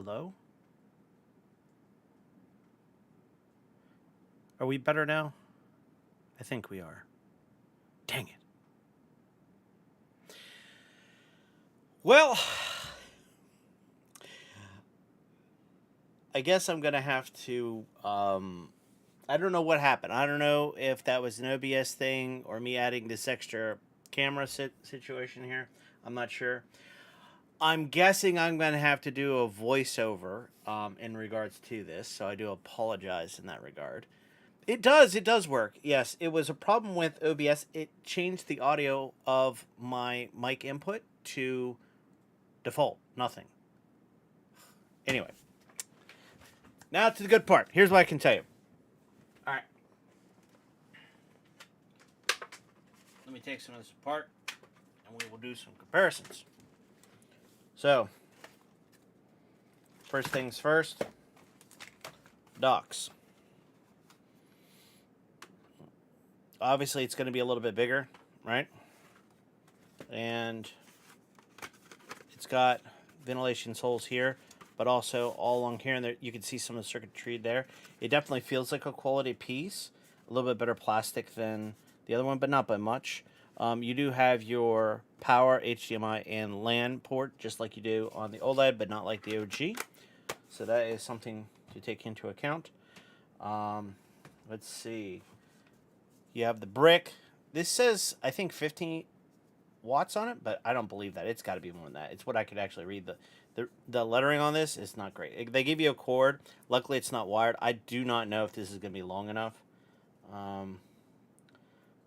Hello? Are we better now? I think we are. Dang it. Well, I guess I'm going to have to. I don't know what happened. I don't know if that was an OBS thing or me adding this extra camera situation here. I'm not sure. I'm guessing I'm going to have to do a voiceover in regards to this, so I do apologize in that regard. It does work. Yes, it was a problem with OBS. It changed the audio of my mic input to default, nothing. Anyway, now to the good part. Here's what I can tell you. All right. Let me take some of this apart, and we will do some comparisons. So, first things first, docks. Obviously, it's going to be a little bit bigger, right? And it's got ventilation holes here, but also all along here, and there, you can see some of the circuitry there. It definitely feels like a quality piece. A little bit better plastic than the other one, but not by much. You do have your power, HDMI, and LAN port, just like you do on the OLED, but not like the OG. So that is something to take into account. Let's see. You have the brick. This says, I think, 15 watts on it, but I don't believe that. It's got to be more than that. It's what I could actually read. The lettering on this is not great. They give you a cord. Luckily, it's not wired. I do not know if this is going to be long enough.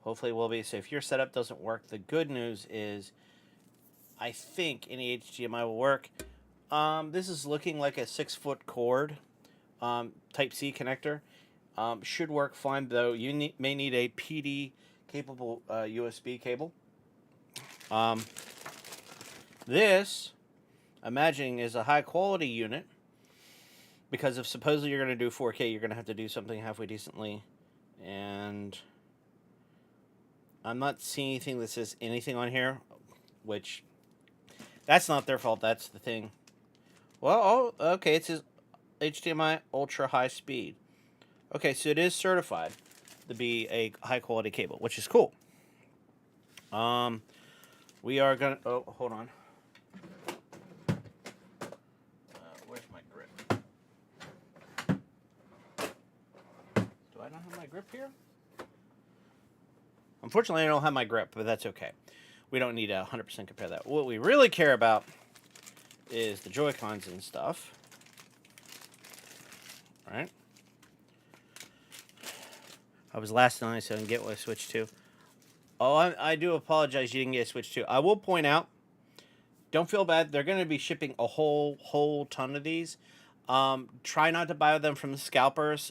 Hopefully it will be. So if your setup doesn't work, the good news is I think any HDMI will work. This is looking like a 6-foot cord, Type-C connector. Should work fine, though. You may need a PD-capable USB cable. This, imagining, is a high-quality unit, because if supposedly you're going to do 4K, you're going to have to do something halfway decently, and I'm not seeing anything that says anything on here, which, that's not their fault, that's the thing. Well, oh, okay, it says HDMI ultra high speed. Okay, so it is certified to be a high quality cable, which is cool. We are gonna. Oh, hold on. Where's my grip? Do I not have my grip here? Unfortunately, I don't have my grip, but that's okay. We don't need to 100% compare that. What we really care about is the Joy-Cons and stuff. All right. I was last night, so I didn't get what I switched to. Oh, I do apologize you didn't get a Switch 2. I will point out, don't feel bad. They're going to be shipping a whole ton of these. Try not to buy them from the scalpers.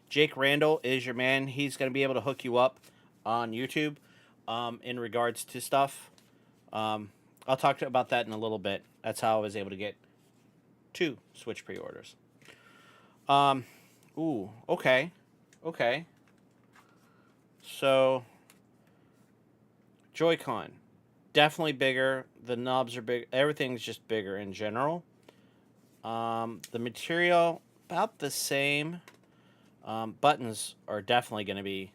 Jake Randall is your man. He's going to be able to hook you up on YouTube in regards to stuff. I'll talk about that in a little bit. That's how I was able to get 2 Switch pre-orders. Ooh, okay. Okay. So, Joy-Con, definitely bigger. The knobs are big. Everything's just bigger in general. The material, about the same. Buttons are definitely going to be...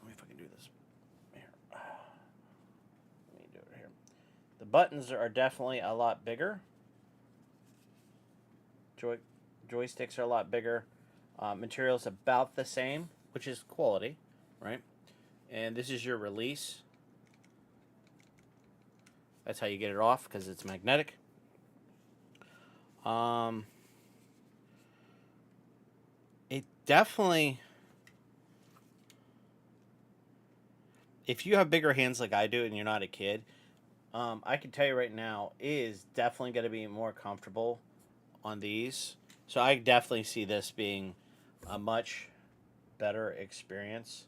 Let me if I can do this. Here. Let me do it here. The buttons are definitely a lot bigger. Joysticks are a lot bigger. Material's about the same, which is quality, right? And this is your release. That's how you get it off, because it's magnetic. It definitely... If you have bigger hands like I do and you're not a kid, I can tell you right now, it is definitely going to be more comfortable on these. So I definitely see this being a much better experience,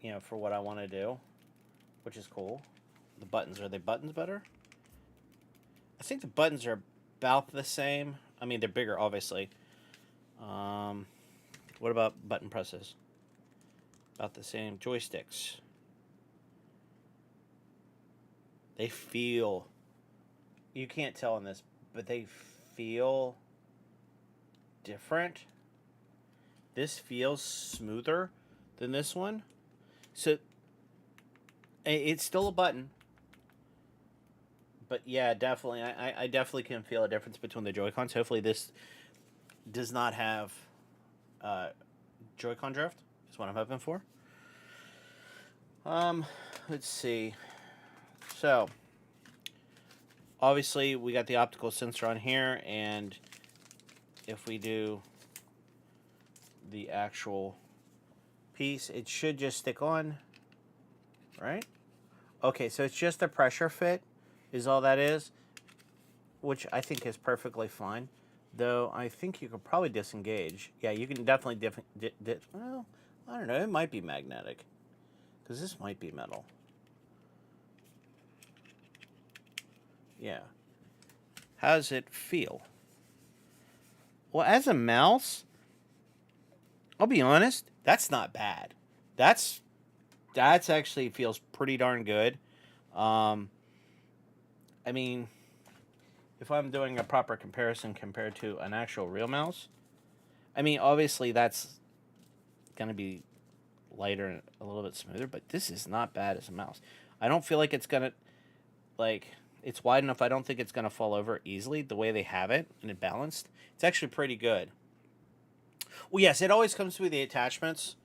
you know, for what I want to do, which is cool. The buttons, are they buttons better? I think the buttons are about the same. I mean, they're bigger, obviously. What about button presses? About the same. Joysticks. They feel... You can't tell in this but they feel different. This feels smoother than this one. So it's still a button, but yeah, definitely, I definitely can feel a difference between the Joy-Cons. Hopefully, this does not have uh, Joy-Con drift. Is what I'm hoping for. Um, let's see. So, obviously, we got the optical sensor on here, and if we do the actual piece, it should just stick on, right? Okay, so it's just a pressure fit, is all that is, which I think is perfectly fine. Though I think you could probably disengage. Yeah, you can definitely well, I don't know. It might be magnetic, because this might be metal. Yeah. How does it feel? Well, as a mouse, I'll be honest, that's not bad. That's actually feels pretty darn good. Um, I mean, if I'm doing a proper comparison compared to an actual real mouse, I mean, obviously that's gonna be lighter and a little bit smoother, but this is not bad as a mouse. I don't feel like it's gonna like it's wide enough. I don't think it's gonna fall over easily the way they have it and it balanced. It's actually pretty good. Well, yes, it always comes with the attachments,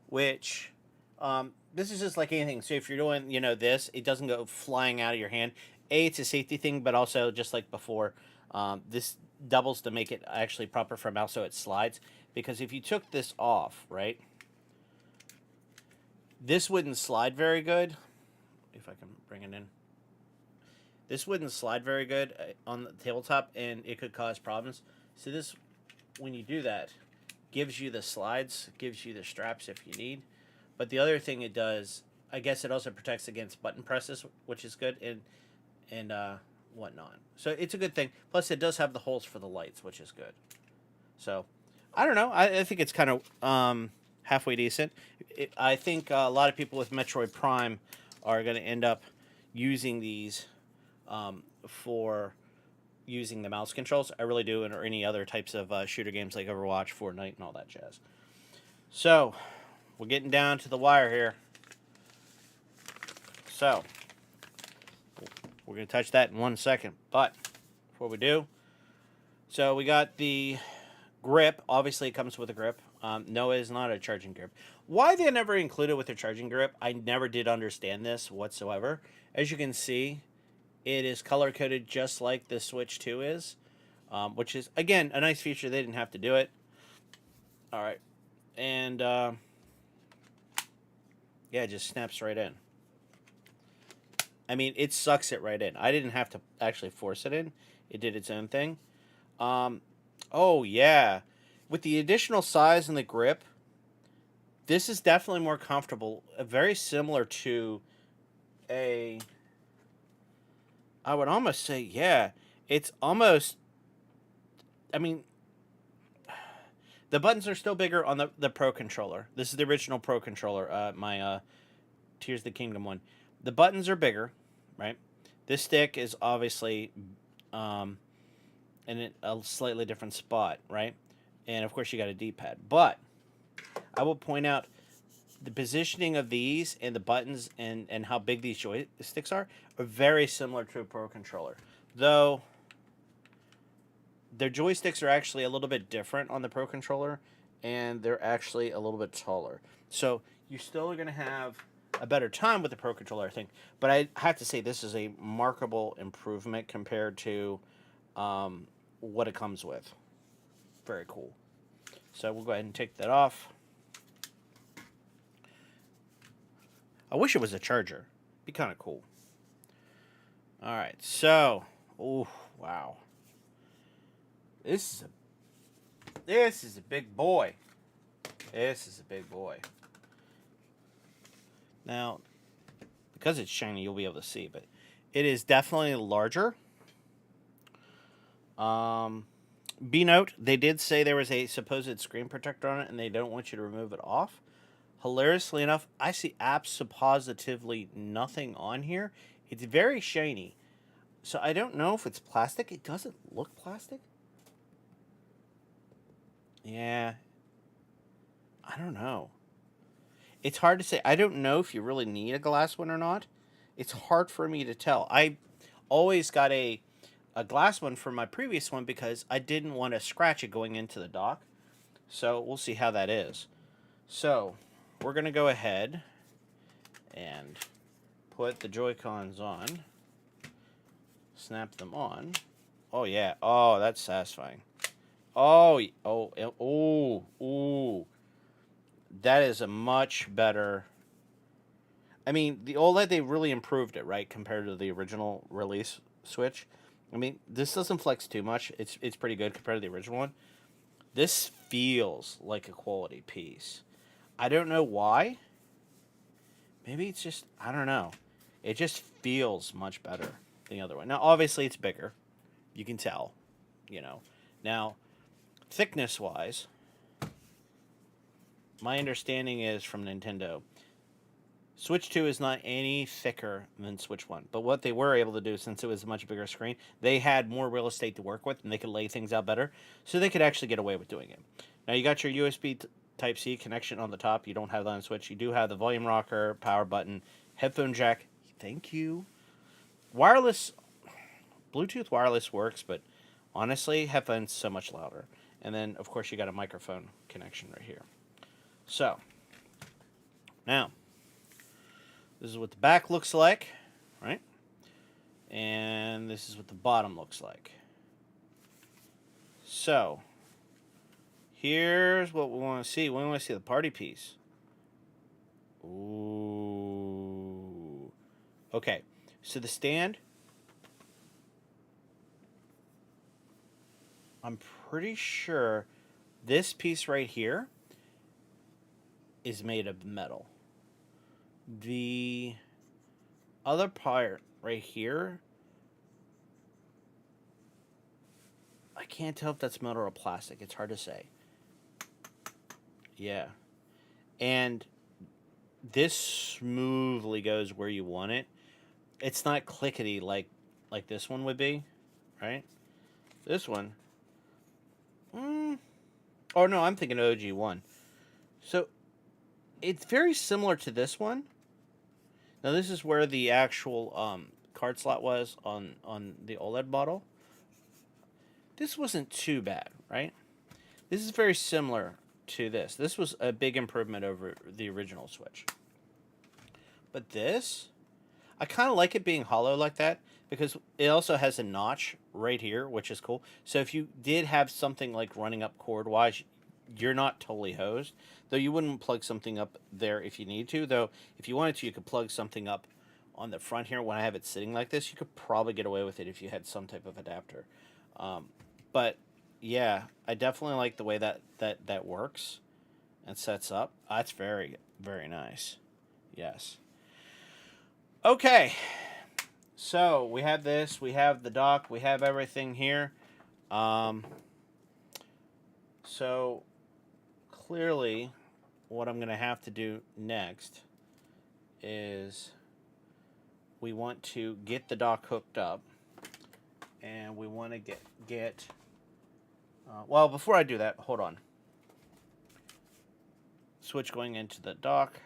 which this is just like anything. So if you're doing, this, it doesn't go flying out of your hand. It's a safety thing, but also just like before, this doubles to make it actually proper for a mouse so it slides. Because if you took this off, right, this wouldn't slide very good. If I can bring it in. This wouldn't slide very good on the tabletop, and it could cause problems. So this, when you do that, gives you the slides, gives you the straps if you need. But the other thing it does, I guess it also protects against button presses, which is good, and whatnot. So it's a good thing. Plus, it does have the holes for the lights, which is good. So, I don't know. I think it's kind of halfway decent. I think a lot of people with Metroid Prime are going to end up using these for using the mouse controls. I really do, or any other types of shooter games like Overwatch, Fortnite, and all that jazz. So, we're getting down to the wire here. So, we're going to touch that in 1 second. But, before we do, so we got the grip. Obviously, it comes with a grip. No, it is not a charging grip. Why they never included with a charging grip, I never did understand this whatsoever. As you can see, it is color-coded just like the Switch 2 is, which is, again, a nice feature. They didn't have to do it. All right. And, yeah, it just snaps right in. I mean, it sucks it right in. I didn't have to actually force it in. It did its own thing. Oh, yeah. With the additional size and the grip, this is definitely more comfortable. Very similar to a... I would almost say, yeah. It's almost... I mean... The buttons are still bigger on the Pro Controller. This is the original Pro Controller, my Tears of the Kingdom one. The buttons are bigger, right? This stick is obviously in a slightly different spot, right? And, of course, you got a D-pad. But I will point out the positioning of these and the buttons and how big these joysticks are very similar to a Pro Controller. Though... their joysticks are actually a little bit different on the Pro Controller, and they're actually a little bit taller. So you still are going to have a better time with the Pro Controller, I think. But I have to say this is a remarkable improvement compared to what it comes with. Very cool. So we'll go ahead and take that off. I wish it was a charger. Be kind of cool. All right, so... oh, wow. This is a big boy. This is a big boy. Now, because it's shiny, you'll be able to see, but it is definitely larger. B-note, they did say there was a supposed screen protector on it, and they don't want you to remove it off. Hilariously enough, I see absolutely nothing on here. It's very shiny. So I don't know if it's plastic. It doesn't look plastic. Yeah, I don't know. It's hard to say. I don't know if you really need a glass one or not. It's hard for me to tell. I always got a glass one for my previous one because I didn't want to scratch it going into the dock. So we'll see how that is. So we're going to go ahead and put the Joy-Cons on. Snap them on. Oh, yeah. Oh, that's satisfying. Oh, oh. That is a much better... I mean, the OLED, they really improved it, right, compared to the original release Switch. I mean, this doesn't flex too much. It's pretty good compared to the original one. This feels like a quality piece. I don't know why. Maybe it's just, I don't know. It just feels much better than the other one. Now, obviously, it's bigger. You can tell, you know. Now, thickness-wise, my understanding is from Nintendo, Switch 2 is not any thicker than Switch 1. But what they were able to do, since it was a much bigger screen, they had more real estate to work with, and they could lay things out better. So they could actually get away with doing it. Now, you got your USB Type-C connection on the top. You don't have that on Switch. You do have the volume rocker, power button, headphone jack. Thank you. Wireless, Bluetooth wireless works, but honestly, headphones so much louder. And then, of course, you got a microphone connection right here. So, now... this is what the back looks like, right? And this is what the bottom looks like. So, here's what we want to see. We want to see the party piece. Ooh. Okay, so the stand, I'm pretty sure this piece right here is made of metal. The other part right here, I can't tell if that's metal or plastic. It's hard to say. Yeah. And this smoothly goes where you want it. It's not clickety like this one would be, right? This one. Oh, no, I'm thinking OG1. So, it's very similar to this one. Now, this is where the actual card slot was on the OLED model. This wasn't too bad, right? This is very similar to this. This was a big improvement over the original Switch. But this, I kind of like it being hollow like that because it also has a notch right here, which is cool. So if you did have something like running up cord-wise, you're not totally hosed. Though you wouldn't plug something up there if you need to. Though if you wanted to, you could plug something up on the front here. When I have it sitting like this, you could probably get away with it if you had some type of adapter. But yeah, I definitely like the way that works and sets up. That's very, very nice. Yes. Okay. So we have this. We have the dock. We have everything here. So clearly, what I'm going to have to do next is we want to get the dock hooked up, and we want to get well, before I do that, hold on. Switch going into the dock.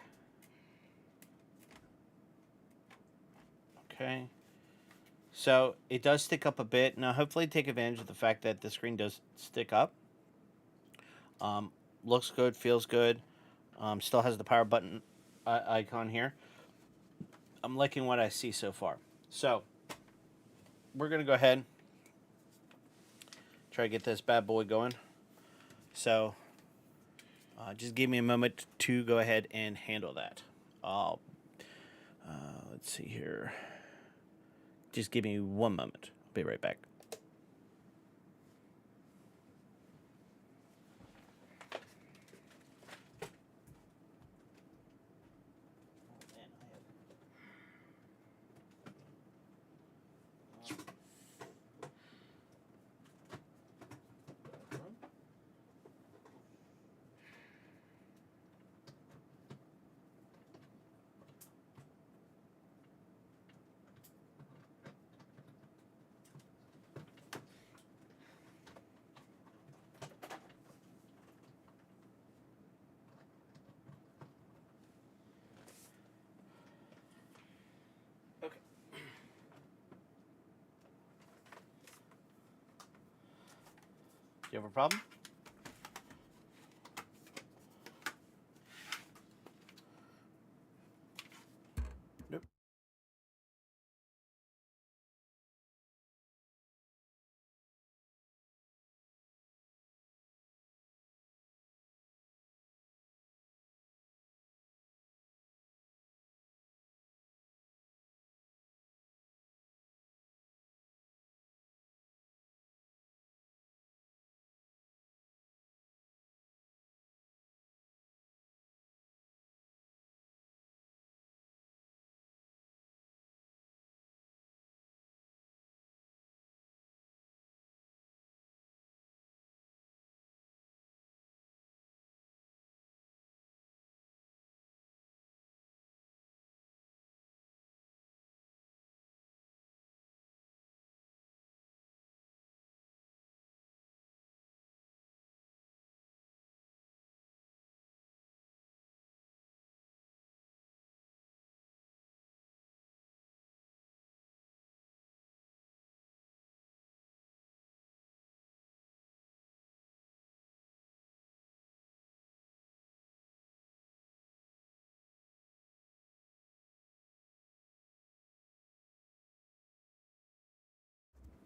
Okay. So it does stick up a bit. Now, hopefully take advantage of the fact that the screen does stick up. Looks good, feels good. Still has the power button icon here. I'm liking what I see so far. So, we're going to go ahead, try to get this bad boy going. So, just give me a moment to go ahead and handle that. Let's see here. Just give me one moment. I'll be right back. you have a problem? Nope.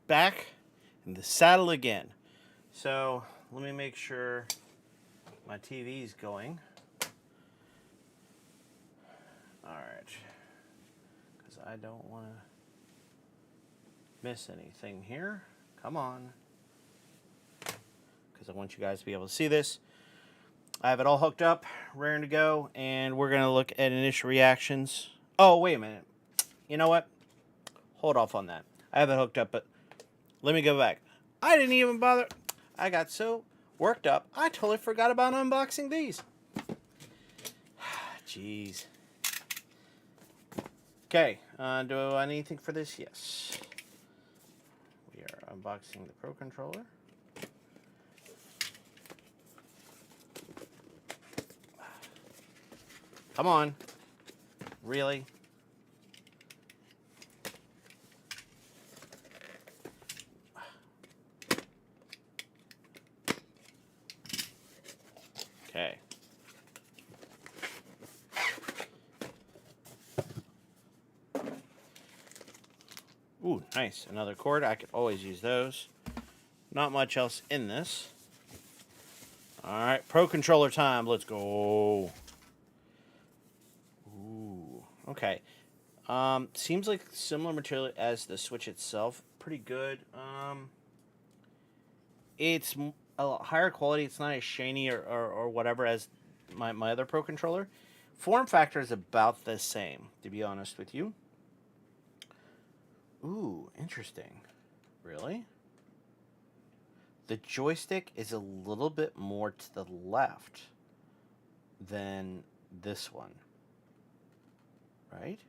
Back in the saddle again. So let me make sure my TV's going. All right, because I don't want to miss anything here. Come on, because I want you guys to be able to see this. I have it all hooked up, raring to go, and we're gonna look at initial reactions. Oh, wait a minute. You know what? Hold off on that. I have it hooked up, but let me go back. I didn't even bother. I got so worked up, I totally forgot about unboxing these. Jeez. Okay, do I need anything for this? Yes. We are unboxing the Pro Controller. Come on. Really? Okay. Ooh, nice. Another cord. I could always use those. Not much else in this. Alright, Pro Controller time. Let's go. Ooh, okay. Seems like similar material as the Switch itself. Pretty good. It's a lot higher quality. It's not as shiny or whatever as my other Pro Controller. Form factor is about the same, to be honest with you. Ooh, interesting. Really? The joystick is a little bit more to the left than this one. Right?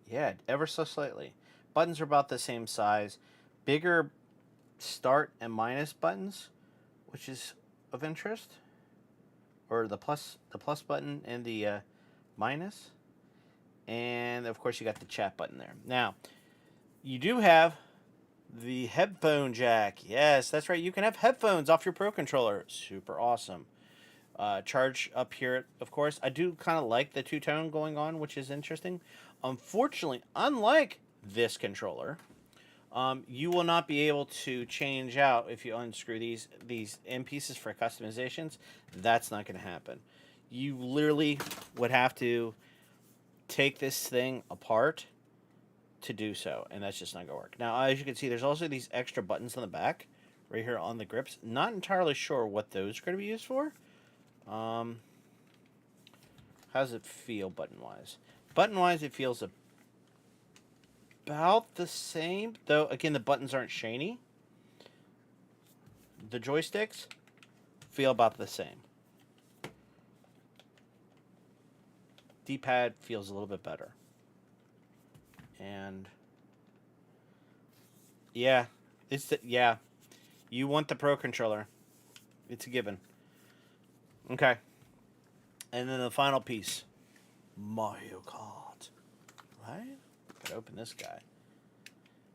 Yeah, ever so slightly. Buttons are about the same size. Bigger start and minus buttons, which is of interest. Or the plus button and the minus. And of course you got the chat button there. Now, you do have the headphone jack. Yes, that's right. You can have headphones off your Pro Controller. Super awesome. Charge up here, of course. I do kind of like the two-tone going on, which is interesting. Unfortunately, unlike this controller, you will not be able to change out if you unscrew these end pieces for customizations. That's not going to happen. You literally would have to take this thing apart to do so, and that's just not going to work. Now, as you can see, there's also these extra buttons on the back, right here on the grips. Not entirely sure what those are going to be used for. How does it feel button-wise? Button-wise, it feels about the same, though, again, the buttons aren't shiny. The joysticks feel about the same. D-pad feels a little bit better. And yeah, yeah. You want the Pro Controller. It's a given. Okay. And then the final piece. Mario Kart. Right? Gotta open this guy.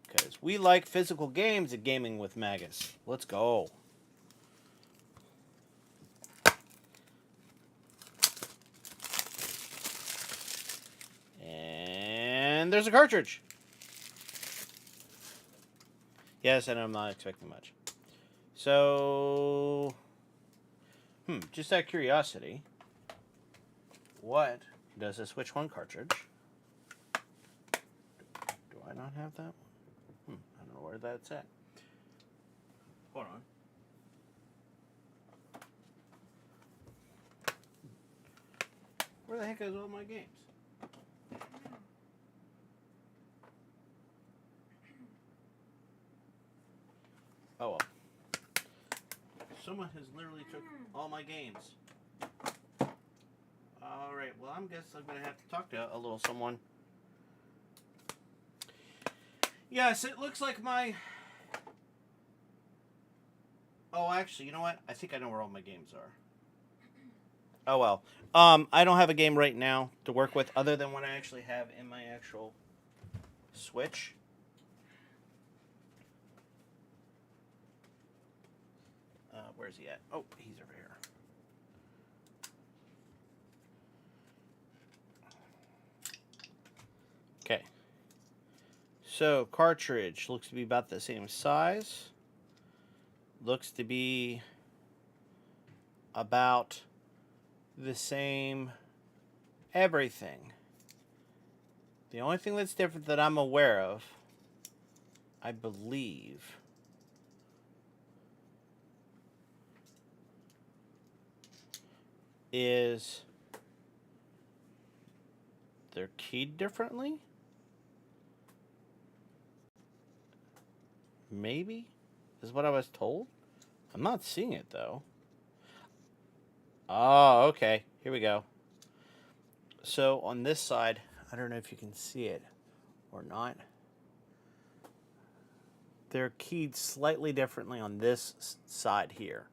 Because we like physical games at Gaming with Magus. Let's go. And there's a cartridge. Yes, and I'm not expecting much. So, just out of curiosity, what does a Switch 1 cartridge? Do I not have that one? I don't know where that's at. Hold on. Where the heck is all my games? Oh well. Someone has literally took all my games. Alright, well I'm going to have to talk to a little someone. Yes, it looks like my... Oh, actually, you know what? I think I know where all my games are. Oh well. I don't have a game right now to work with other than what I actually have in my actual Switch. Where's he at? Oh, he's over here. Okay. So, cartridge looks to be about the same size. Looks to be about the same everything. The only thing that's different that I'm aware of, I believe, is they're keyed differently? Maybe? Is what I was told? I'm not seeing it, though. Oh, okay. Here we go. So, on this side, I don't know if you can see it or not. They're keyed slightly differently on this side here.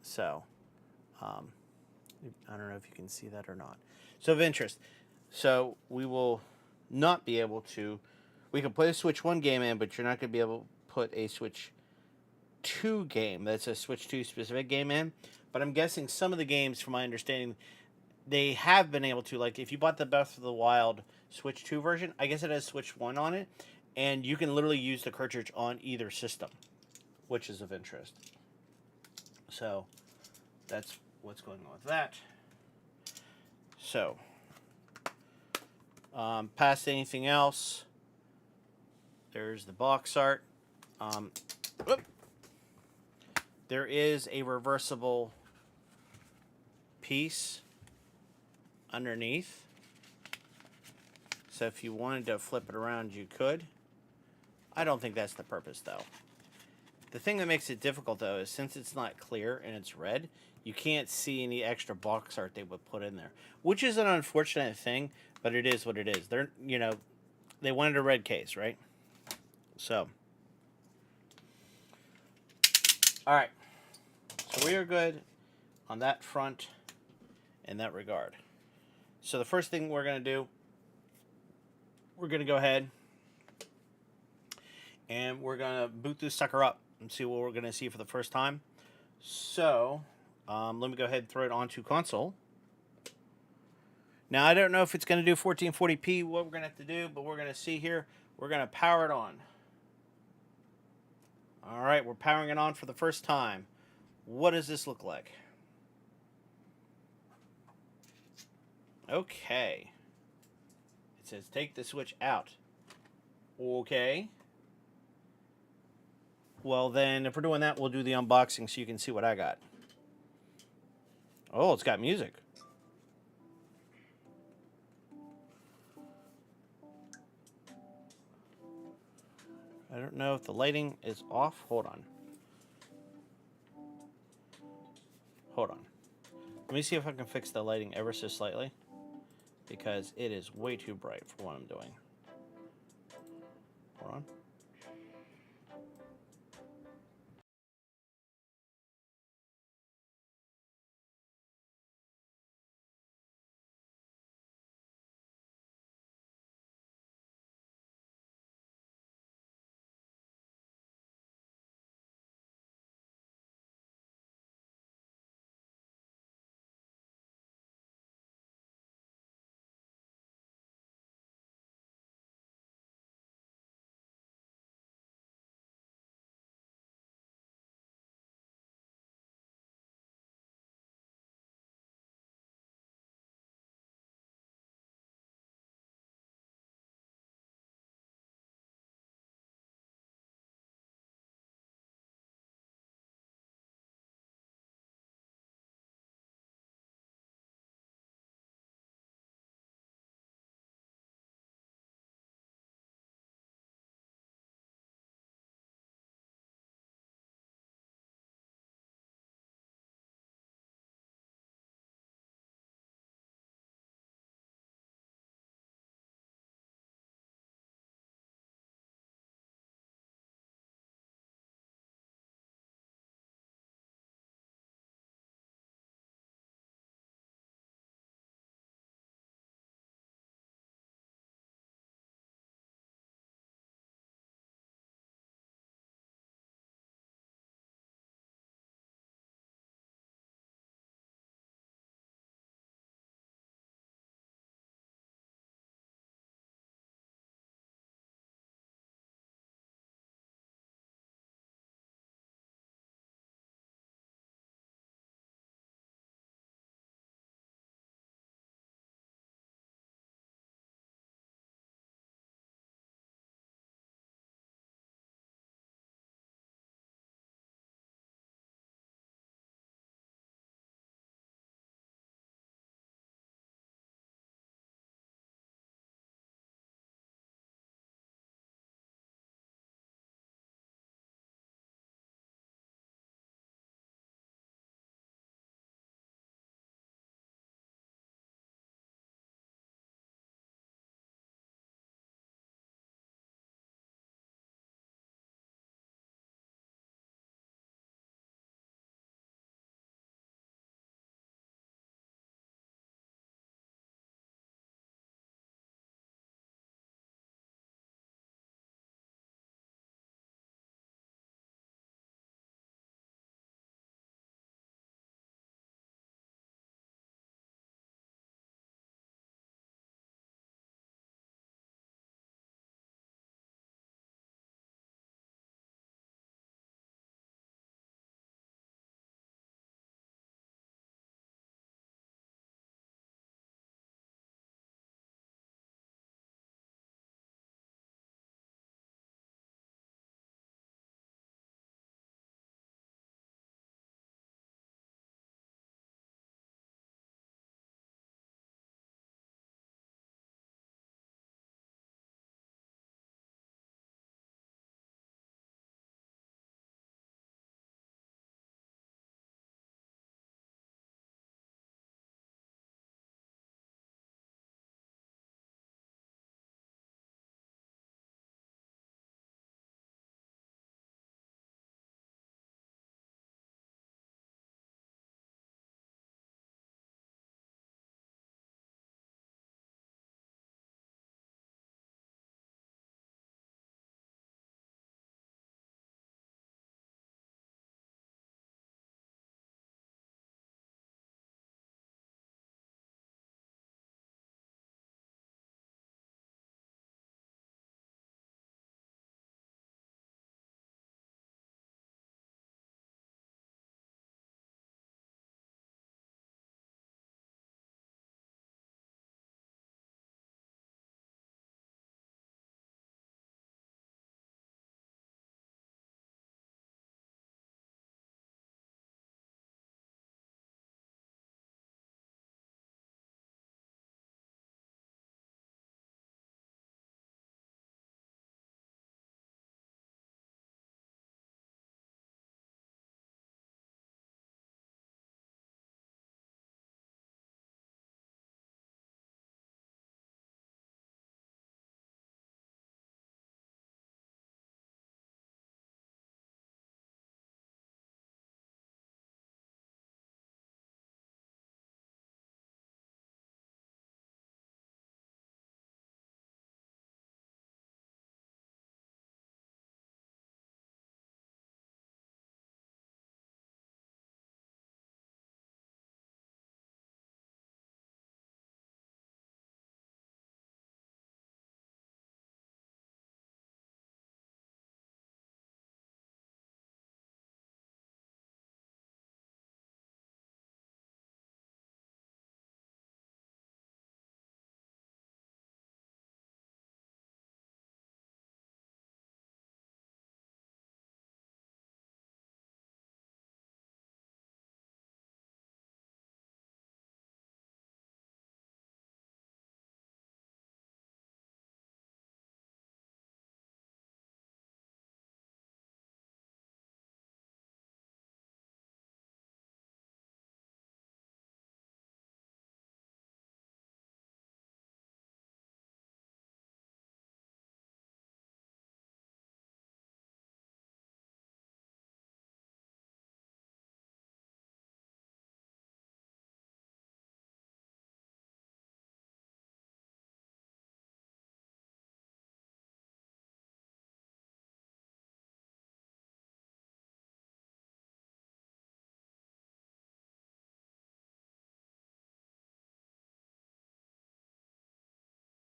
So, I don't know if you can see that or not. So, of interest. So, we will not be able to... We can play a Switch 1 game in, but you're not going to be able to put a Switch 2 game that's a Switch 2 specific game in. But I'm guessing some of the games, from my understanding, they have been able to. Like, if you bought the Breath of the Wild Switch 2 version, I guess it has Switch 1 on it. And you can literally use the cartridge on either system, which is of interest. So, that's what's going on with that. So, past anything else, there's the box art. There is a reversible piece underneath. So if you wanted to flip it around, you could. I don't think that's the purpose, though. The thing that makes it difficult, though, is since it's not clear and it's red, you can't see any extra box art they would put in there, which is an unfortunate thing, but it is what it is. They're, they wanted a red case, right? So, all right. So we are good on that front in that regard. So the first thing we're going to do, we're going to go ahead and we're going to boot this sucker up and see what we're going to see for the first time. So, let me go ahead and throw it onto console. Now, I don't know if it's going to do 1440p, what we're going to have to do, but we're going to see here. We're going to power it on. All right, we're powering it on for the first time. What does this look like? Okay. It says take the switch out. Okay. Well, then, if we're doing that, we'll do the unboxing so you can see what I got. Oh, it's got music. I don't know if the lighting is off. Hold on. Hold on. Let me see if I can fix the lighting ever so slightly, because it is way too bright for what I'm doing. Hold on.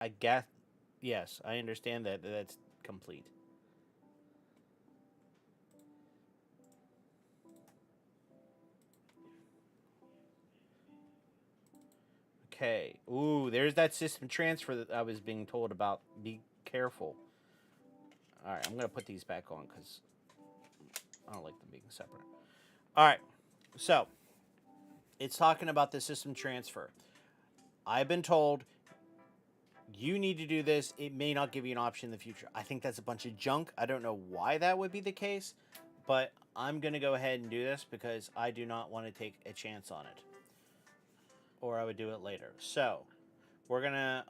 I guess. Yes, I understand that. That's complete. Okay. Ooh, there's that system transfer that I was being told about. Be careful. All right, I'm gonna put these back on because I don't like them being separate. All right. So it's talking about the system transfer. I've been told you need to do this. It may not give you an option in the future. I think that's a bunch of junk. I don't know why that would be the case, but I'm going to go ahead and do this because I do not want to take a chance on it, or I would do it later. So we're going to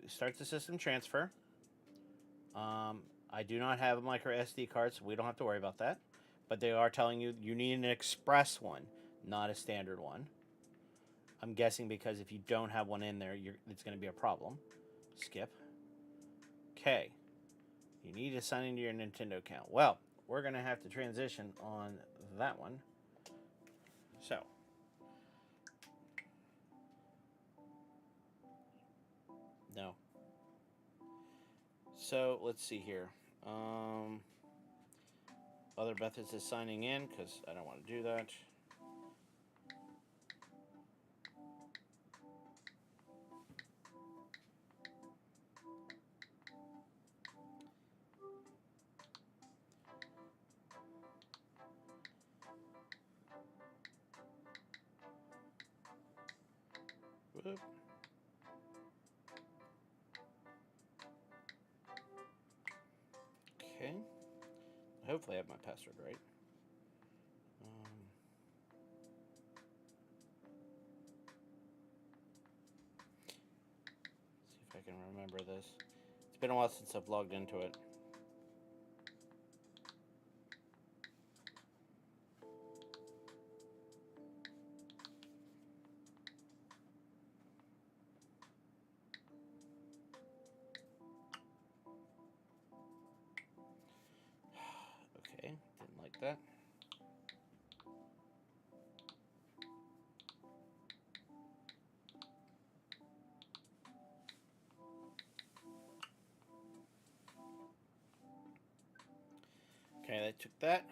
start the system transfer. I do not have a micro SD card, so we don't have to worry about that. But they are telling you you need an express one, not a standard one. I'm guessing because if you don't have one in there, it's going to be a problem. Skip. Okay. You need to sign into your Nintendo account. Well, we're going to have to transition on that one. So. No. So, let's see here. Other methods is signing in because I don't want to do that. Whoop. Okay. Hopefully I have my password right. See if I can remember this. It's been a while since I've logged into it. Okay, didn't like that. Okay, that took that.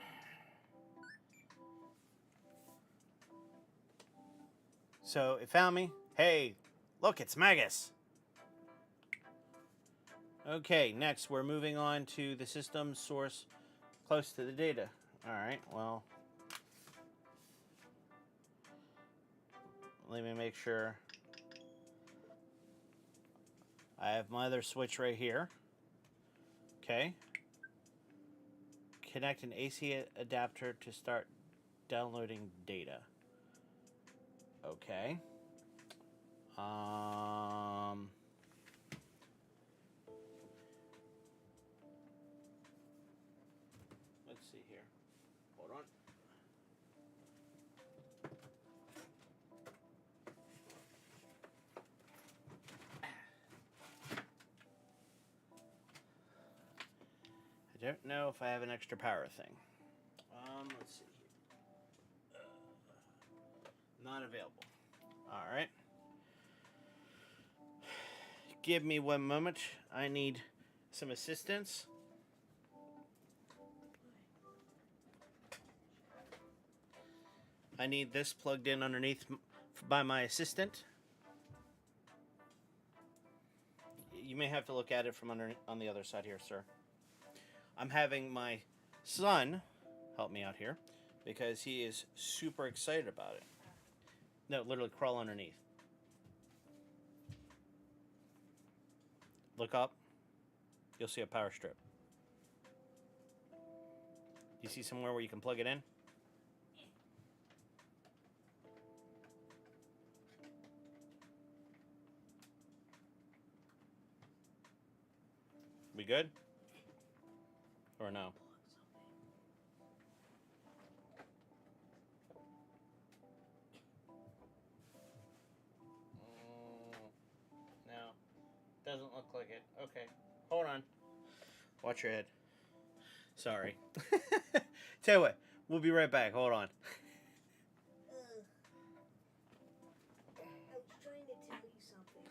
So it found me. Hey, look, it's Magus. Okay, next we're moving on to the system source close to the data. All right, well, let me make sure. I have my other switch right here. Okay. Connect an AC adapter to start downloading data. Okay. Let's see here. Hold on. I don't know if I have an extra power thing. Let's see here. Not available. All right. Give me one moment. I need some assistance. I need this plugged in underneath by my assistant. You may have to look at it from under on the other side here, sir. I'm having my son help me out here because he is super excited about it. No, literally crawl underneath. Look up. You'll see a power strip. You see somewhere where you can plug it in? We good? Or no? No. Doesn't look like it. Okay. Hold on. Watch your head. Sorry. Tell you what, we'll be right back. Hold on. I was trying to tell you something.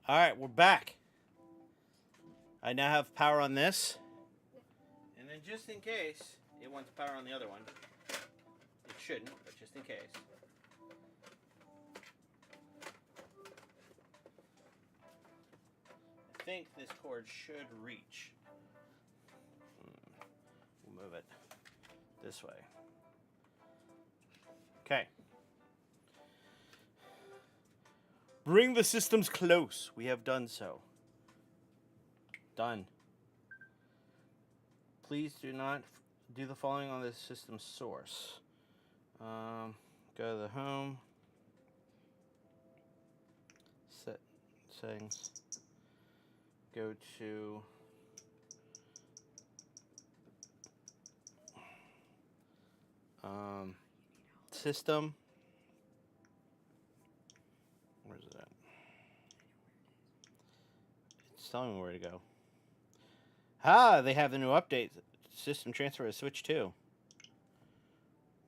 All right, we're back. I now have power on this. And then just in case it wants power on the other one, it shouldn't, but just in case. I think this cord should reach. We'll move it this way. Okay. Bring the systems close. We have done so. Done. Please do not do the following on the system source. Go to the home. Set settings. Go to system. Where's it at? It's telling me where to go. Ah, they have the new update. System transfer to Switch 2.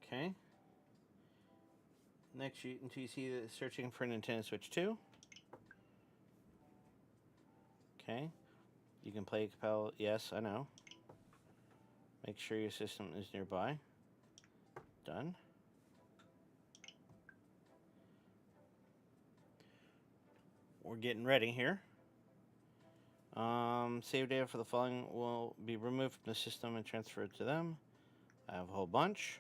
Okay. Next, until you see the searching for Nintendo Switch 2. Okay. You can play Capel. Yes, I know. Make sure your system is nearby. Done. We're getting ready here. Save data for the following will be removed from the system and transferred to them. I have a whole bunch.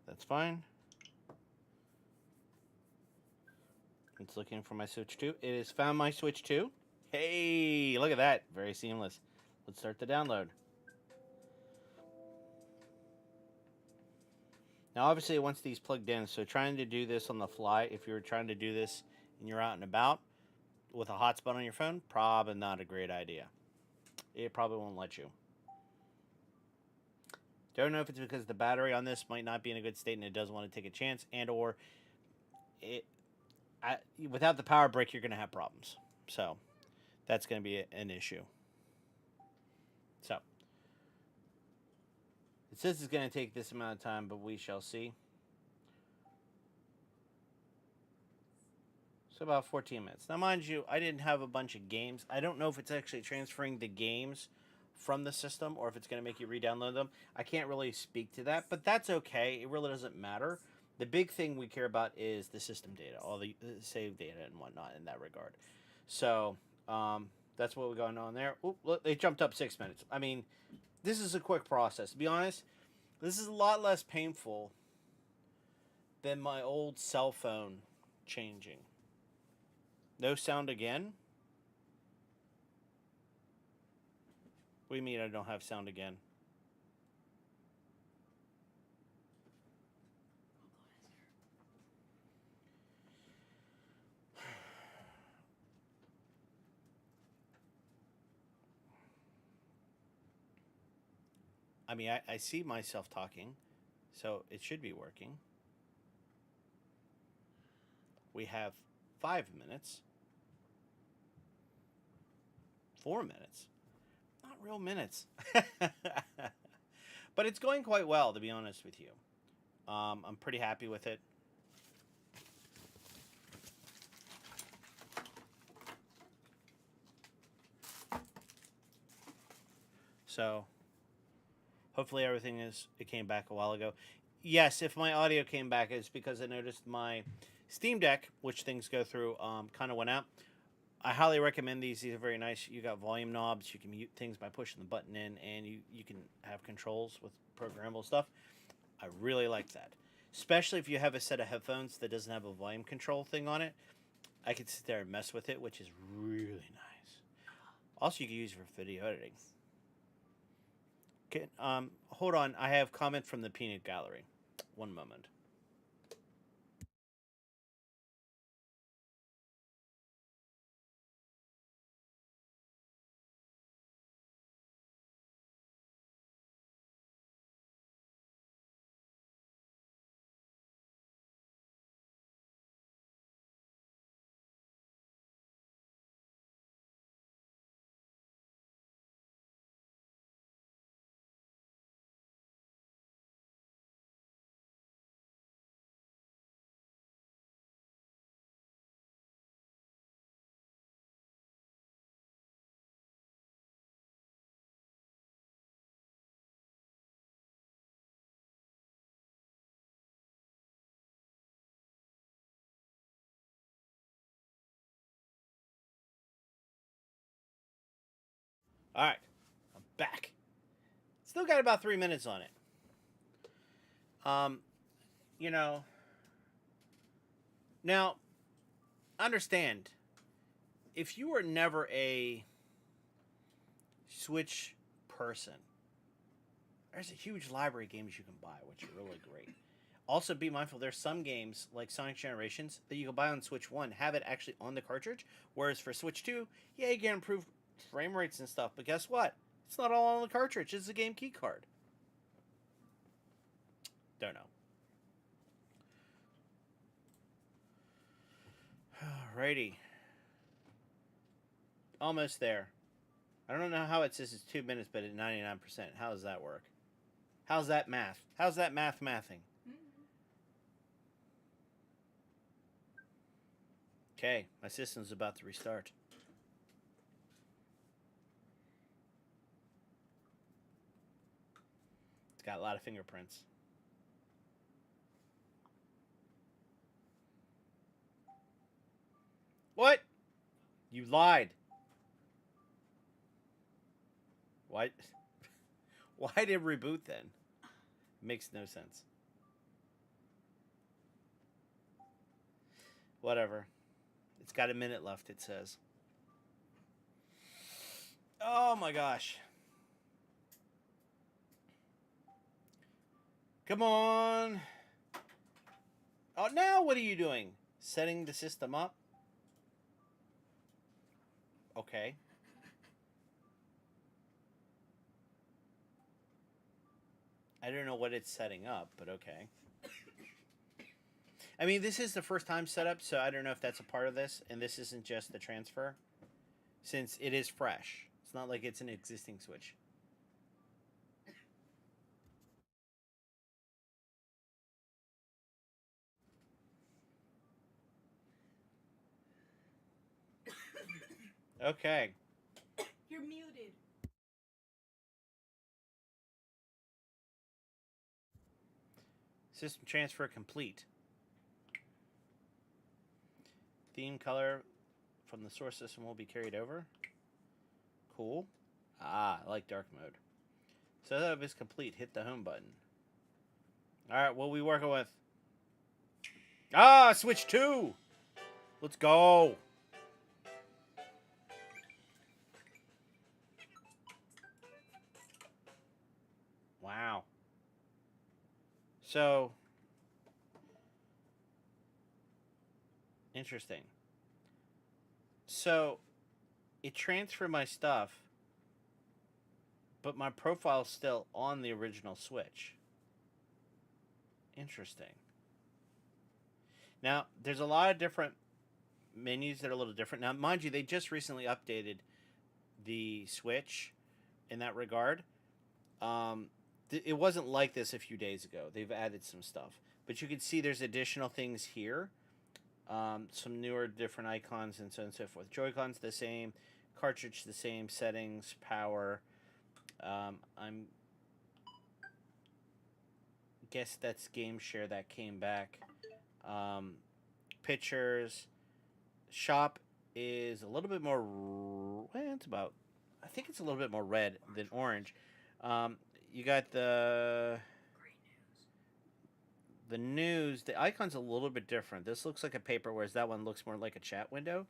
That's fine. It's looking for my Switch 2. It has found my Switch 2. Hey, look at that. Very seamless. Let's start the download. Now, obviously, it wants these plugged in, so trying to do this on the fly, if you're trying to do this and you're out and about with a hotspot on your phone, probably not a great idea. It probably won't let you. Don't know if it's because the battery on this might not be in a good state and it doesn't want to take a chance, and or without the power brick, you're going to have problems. So that's going to be an issue. So it says it's going to take this amount of time, but we shall see. So about 14 minutes. Now, mind you, I didn't have a bunch of games. I don't know if it's actually transferring the games from the system or if it's going to make you re-download them. I can't really speak to that, but that's okay. It really doesn't matter. The big thing we care about is the system data, all the save data and whatnot in that regard. So that's what we're going on there. Oop, look, they jumped up 6 minutes. I mean, this is a quick process. To be honest, this is a lot less painful than my old cell phone changing. No sound again? What do you mean I don't have sound again? I mean, I see myself talking, so it should be working. We have 5 minutes. 4 minutes. Not real minutes. But it's going quite well, to be honest with you. I'm pretty happy with it. So, hopefully everything it came back a while ago. Yes, if my audio came back, it's because I noticed my Steam Deck, which things go through, kind of went out. I highly recommend these. These are very nice. You got volume knobs. You can mute things by pushing the button in, and you can have controls with programmable stuff. I really like that. Especially if you have a set of headphones that doesn't have a volume control thing on it. I could sit there and mess with it, which is really nice. Also, you can use it for video editing. Okay, hold on. I have comment from the Peanut Gallery. One moment. All right, I'm back. Still got about 3 minutes on it. Um, you know, now understand if you were never a Switch person, there's a huge library of games you can buy, which are really great. Also, be mindful there's some games like Sonic Generations that you can buy on Switch 1, have it actually on the cartridge, whereas for Switch 2, yeah, you get improved frame rates and stuff, but guess what? It's not all on the cartridge, it's a game key card. Don't know. Alrighty. Almost there. I don't know how it says it's 2 minutes, but at 99%. How does that work? How's that math? How's that mathing? Okay, my system's about to restart. It's got a lot of fingerprints. What? You lied. What? Why did it reboot then? Makes no sense. Whatever. It's got a minute left, it says. Oh my gosh. Come on. Oh, now what are you doing? Setting the system up? Okay. I don't know what it's setting up, but okay. I mean, this is the first time setup, so I don't know if that's a part of this, and this isn't just the transfer, since it is fresh. It's not like it's an existing Switch. Okay. You're muted. System transfer complete. Theme color from the source system will be carried over. Cool. Ah, I like dark mode. Setup is complete. Hit the home button. Alright, what are we working with? Ah, Switch 2! Let's go! Wow. So, interesting. So, it transferred my stuff, but my profile's still on the original Switch. Interesting. Now, there's a lot of different menus that are a little different. Now, mind you, they just recently updated the Switch in that regard. Um, it wasn't like this a few days ago. They've added some stuff. But you can see there's additional things here. Some newer, different icons and so on and so forth. Joy-Cons the same. Cartridge the same. Settings, power. I'm guess that's Game Share that came back. Um, pictures. Shop is a little bit more. It's about. I think it's a little bit more red than orange. Um, you got the news. The icon's a little bit different. This looks like a paper, whereas that one looks more like a chat window.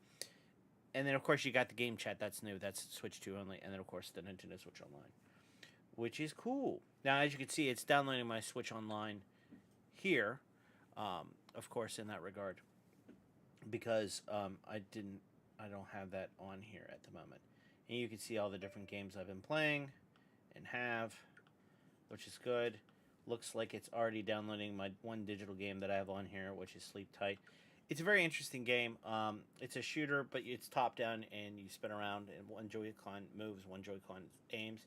And then of course you got the game chat. That's new. That's Switch 2 only. And then of course the Nintendo Switch Online, which is cool. Now as you can see, it's downloading my Switch Online here. Of course in that regard, because I don't have that on here at the moment. And you can see all the different games I've been playing and have, which is good. Looks like it's already downloading my one digital game that I have on here, which is Sleep Tight. It's a very interesting game. It's a shooter, but it's top down and you spin around, and one Joy-Con moves, one Joy-Con aims,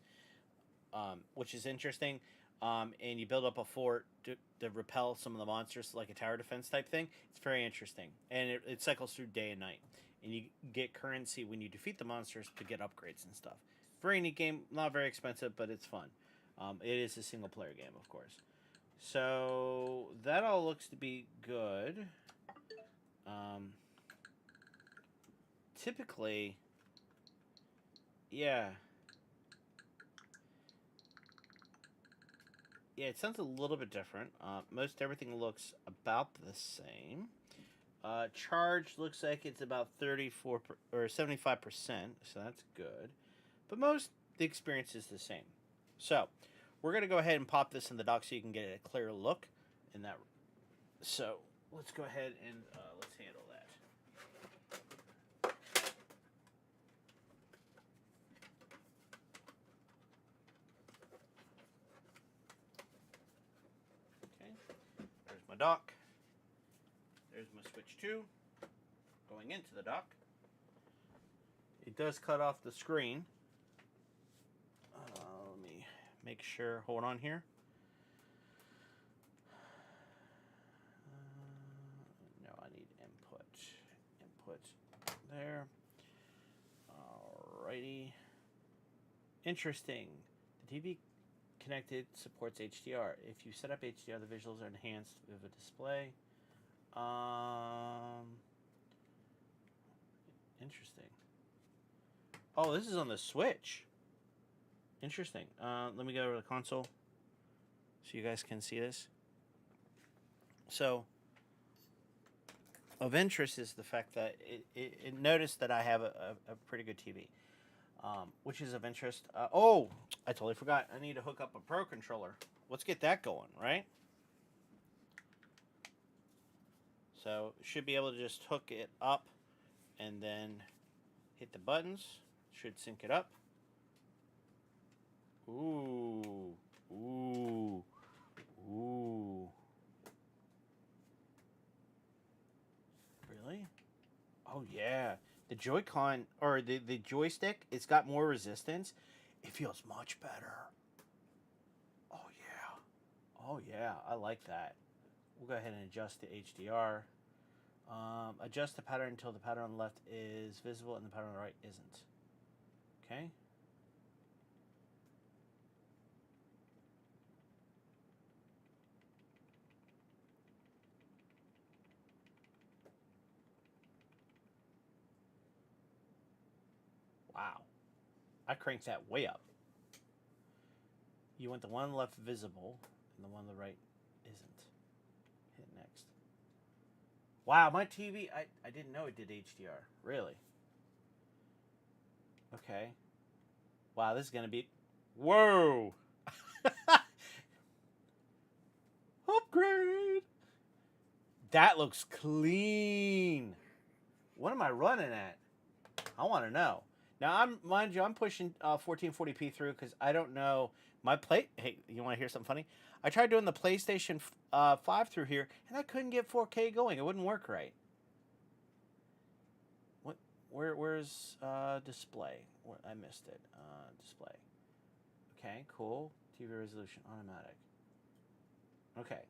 which is interesting. And you build up a fort to repel some of the monsters, like a tower defense type thing. It's very interesting, and it cycles through day and night. And you get currency when you defeat the monsters to get upgrades and stuff. Very neat game, not very expensive, but it's fun. It is a single player game, of course. So that all looks to be good. Um, typically, yeah. Yeah, it sounds a little bit different. Most everything looks about the same. Charge looks like it's about or 75%, so that's good. But most the experience is the same. So we're gonna go ahead and pop this in the dock so you can get a clear look in that. So let's go ahead and let's handle that. Okay, there's my dock. There's my Switch 2 going into the dock. It does cut off the screen. Let me make sure. Hold on here. No, I need input. Input there. Alrighty. Interesting. The TV connected supports HDR. If you set up HDR, the visuals are enhanced with a display. Interesting. Oh, this is on the Switch. Interesting. Let me go over to the console so you guys can see this. So, of interest is the fact that it noticed that I have a pretty good TV, which is of interest. Oh, I totally forgot. I need to hook up a Pro controller. Let's get that going, right? So, should be able to just hook it up and then hit the buttons. Should sync it up. Ooh. Ooh. Ooh. Really? Oh, yeah. The Joy-Con, or the joystick, it's got more resistance. It feels much better. Oh, yeah. Oh, yeah. I like that. We'll go ahead and adjust the HDR. Adjust the pattern until the pattern on the left is visible and the pattern on the right isn't. Okay. Wow. I cranked that way up. You want the one on the left visible and the one on the right isn't. Hit next. Wow, my TV, I didn't know it did HDR. Really? Okay. Wow, this is going to be... Whoa! Upgrade! That looks clean. What am I running at? I want to know. Now, mind you, I'm pushing 1440p through because I don't know my plate. Hey, you want to hear something funny? I tried doing the PlayStation 5 through here, and I couldn't get 4K going. It wouldn't work right. What? Where's display? I missed it. Display. Okay, cool. TV resolution automatic. Okay.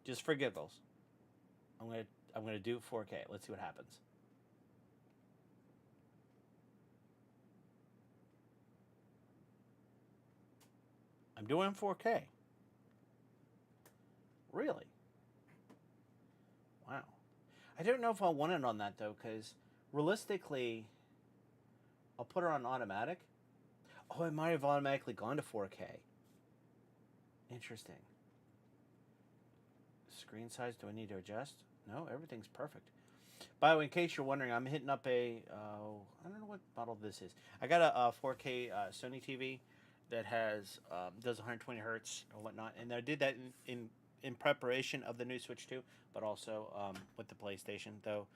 Just for giggles, I'm gonna do 4K. Let's see what happens. I'm doing 4K. Really? Wow. I don't know if I want it on that though, because realistically, I'll put her on automatic. Oh, it might have automatically gone to 4K. Interesting. Screen size, do I need to adjust? No, everything's perfect. By the way, in case you're wondering, I'm hitting up I don't know what model this is. I got a 4K Sony TV that does 120 hertz or whatnot, and I did that in preparation of the new Switch 2, but also with the PlayStation. Though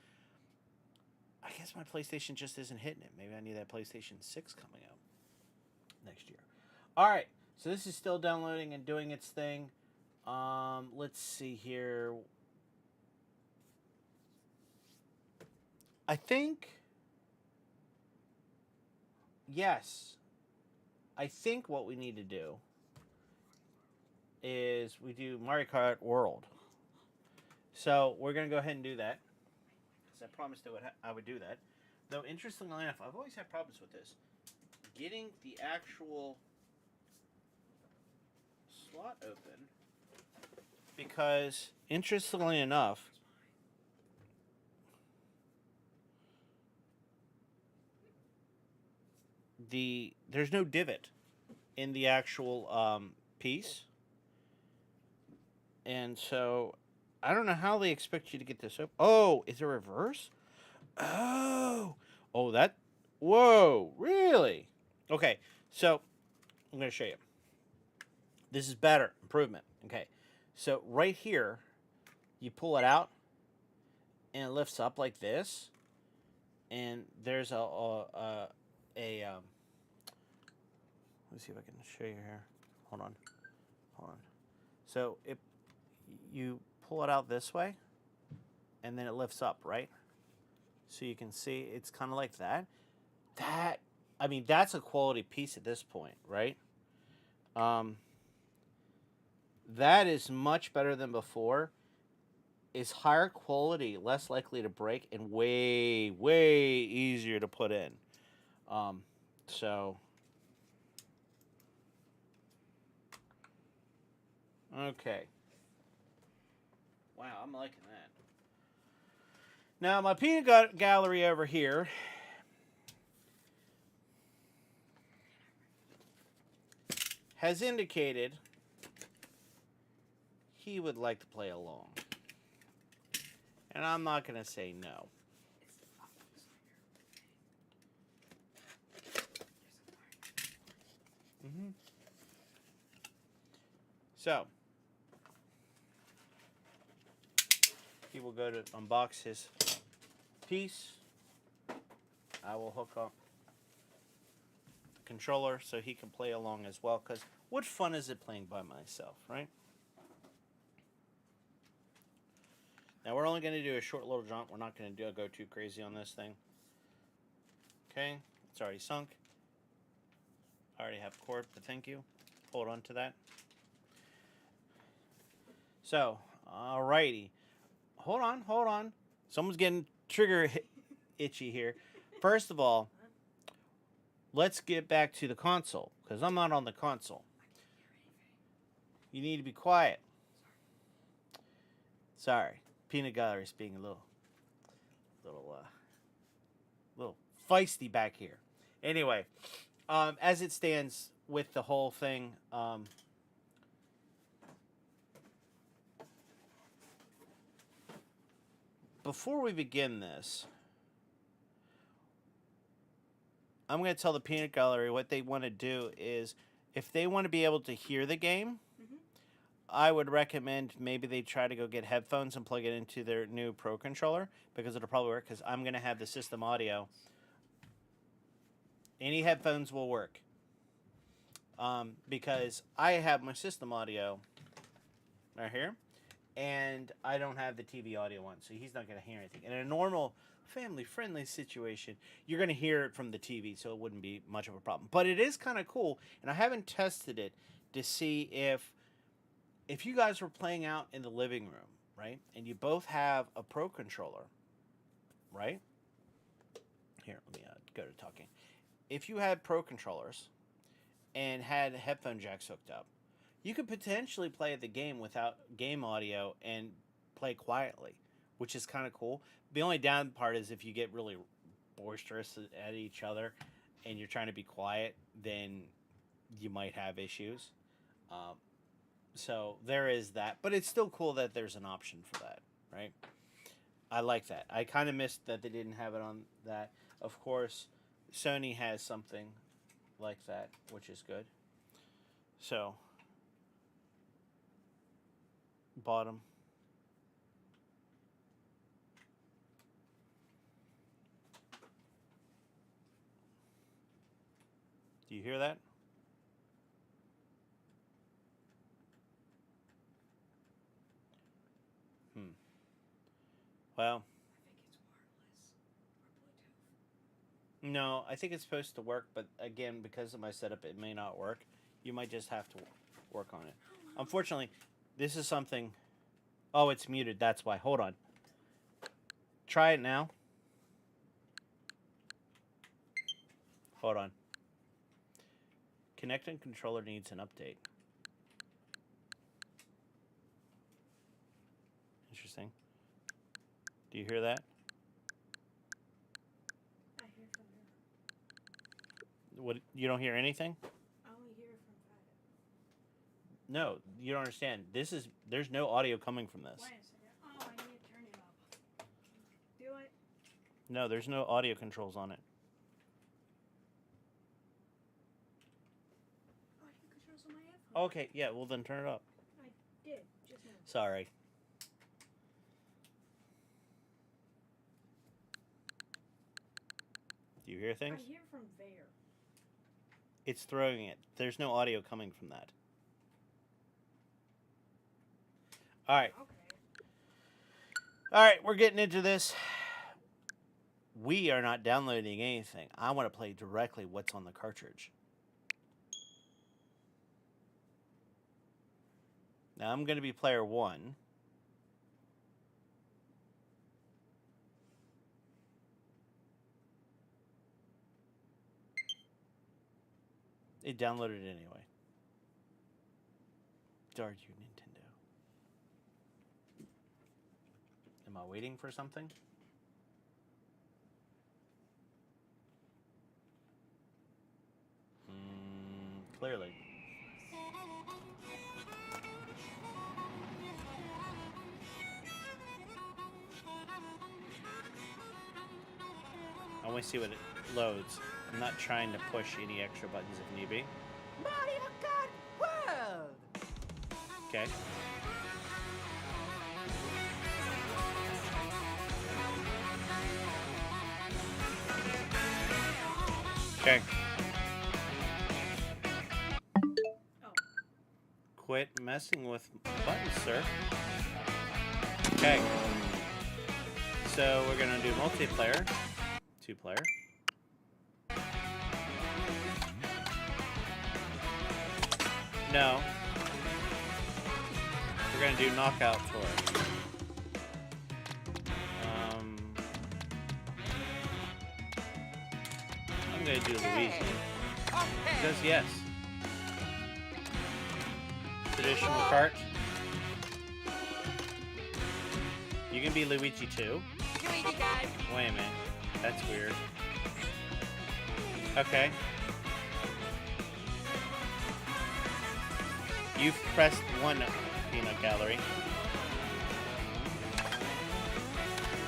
I guess my PlayStation just isn't hitting it. Maybe I need that PlayStation 6 coming out next year. All right, so this is still downloading and doing its thing. Let's see here. I think, yes. I think what we need to do is we do Mario Kart World. So we're going to go ahead and do that. Because I promised I would do that. Though, interestingly enough, I've always had problems with this. Getting the actual slot open. Because, interestingly enough, there's no divot in the actual piece. And so I don't know how they expect you to get this up. Oh, is it reverse? Oh, oh, that. Whoa, really? Okay, so I'm going to show you. This is better. Improvement. Okay, so right here, you pull it out, and it lifts up like this. And there's a let me see if I can show you here. Hold on, hold on. So you pull it out this way, and then it lifts up, right? So you can see it's kind of like that. That, I mean, that's a quality piece at this point, right? Um, that is much better than before. Is higher quality, less likely to break, and way, way easier to put in. Um, so, okay. Wow, I'm liking that. Now, my peanut gallery over here has indicated he would like to play along. And I'm not going to say no. Mm-hmm. So, he will go to unbox his piece. I will hook up the controller so he can play along as well. Because what fun is it playing by myself, right? Now, we're only going to do a short little jump. We're not going to go too crazy on this thing. Okay, it's already sunk. I already have cord, but thank you. Hold on to that. So, alrighty. Hold on. Someone's getting trigger itchy here. First of all, let's get back to the console, because I'm not on the console. You need to be quiet. Sorry. Peanut Gallery's being a little feisty back here. Anyway, as it stands with the whole thing, before we begin this, I'm going to tell the Peanut Gallery what they want to do is, if they want to be able to hear the game, I would recommend maybe they try to go get headphones and plug it into their new Pro controller, because it'll probably work, because I'm going to have the system audio. Any headphones will work. Because I have my system audio right here, and I don't have the TV audio on, so he's not going to hear anything. In a normal family-friendly situation, you're going to hear it from the TV, so it wouldn't be much of a problem. But it is kind of cool, and I haven't tested it to see if you guys were playing out in the living room, right, and you both have a Pro controller, right? Here, let me go to talking. If you had Pro controllers and had headphone jacks hooked up, you could potentially play the game without game audio and play quietly, which is kind of cool. The only down part is if you get really boisterous at each other and you're trying to be quiet, then you might have issues. So there is that, but it's still cool that there's an option for that, right? I like that. I kind of missed that they didn't have it on that. Of course, Sony has something like that, which is good. So, bottom. Do you hear that? Well, no, I think it's supposed to work, but again, because of my setup, it may not work. You might just have to work on it. Unfortunately, this is something. Oh, it's muted. That's why. Hold on. Try it now. Hold on. Connecting controller needs an update. Interesting. Do you hear that? I hear from her. What? You don't hear anything? I only hear from Friday. No, you don't understand. There's no audio coming from this. Wait a second. Oh, I need to turn it up. Do it. No, there's no audio controls on it. Oh, you controls on my headphones. Okay, yeah, well then turn it up. I did just now. Sorry. Do you hear things? I hear from there. It's throwing it. There's no audio coming from that. All right. Okay. All right, we're getting into this. We are not downloading anything. I want to play directly what's on the cartridge. Now I'm going to be player 1. It downloaded it anyway. Darn you, Nintendo. Am I waiting for something? Clearly. I want to see what it loads. I'm not trying to push any extra buttons if need be. Mario Kart World! Okay. Okay. Oh. Quit messing with buttons, sir. Okay. So we're gonna do multiplayer. 2-player. No. We're gonna do knockout tour. I'm gonna do Luigi. Because yes. Traditional kart. You can be Luigi too. Luigi guys! Wait a minute. That's weird. Okay. You've pressed 1 peanut gallery.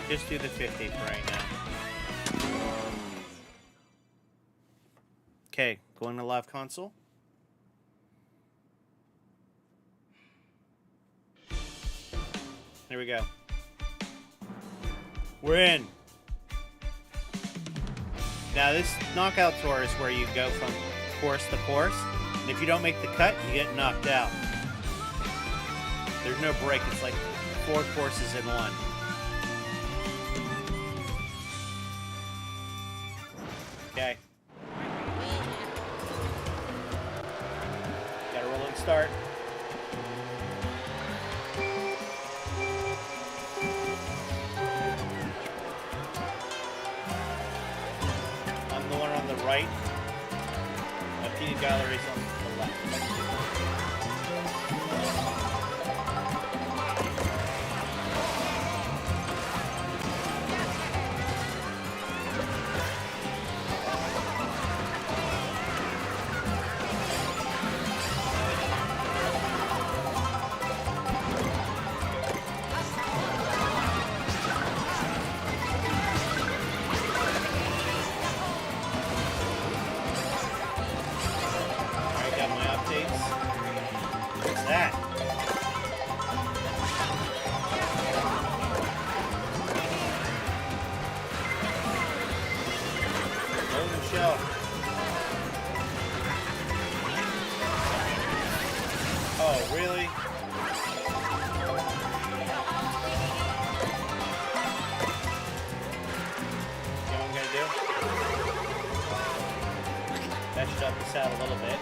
Just do the 50 for right now. Okay, going to live console. Here we go. We're in. Now this knockout tour is where you go from course to course. And if you don't make the cut, you get knocked out. There's no break. It's like 4 courses in one. Okay. Got a rolling start. I'm the one on the right. My peanut gallery's on the left. Alright, got my updates. What's that? Golden shell. Oh, really? You know what I'm gonna do? That should help us out a little bit.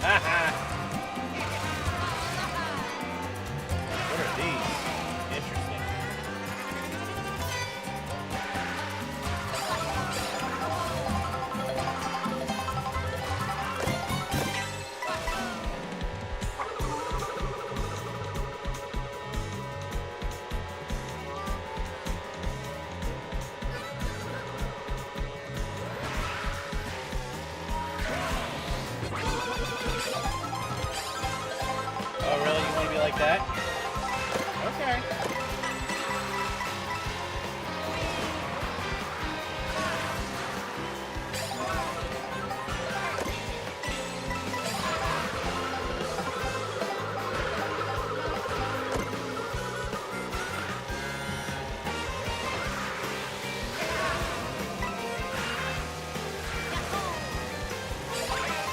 Haha! What are these? Interesting. that. Okay.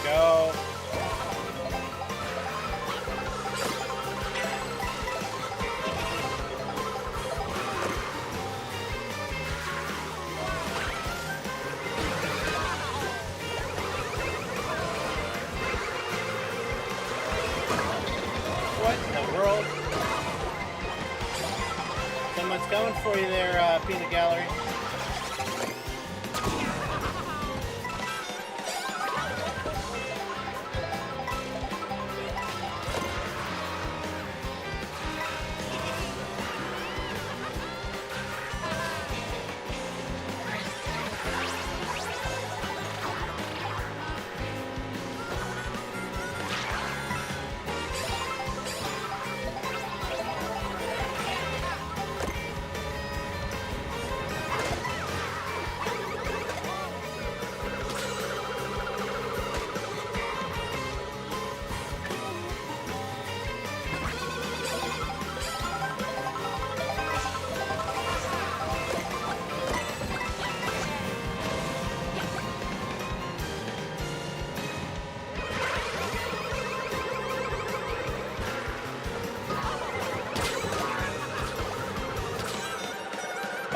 Go. What in the world? Someone's coming for you there, Peanut Gallery.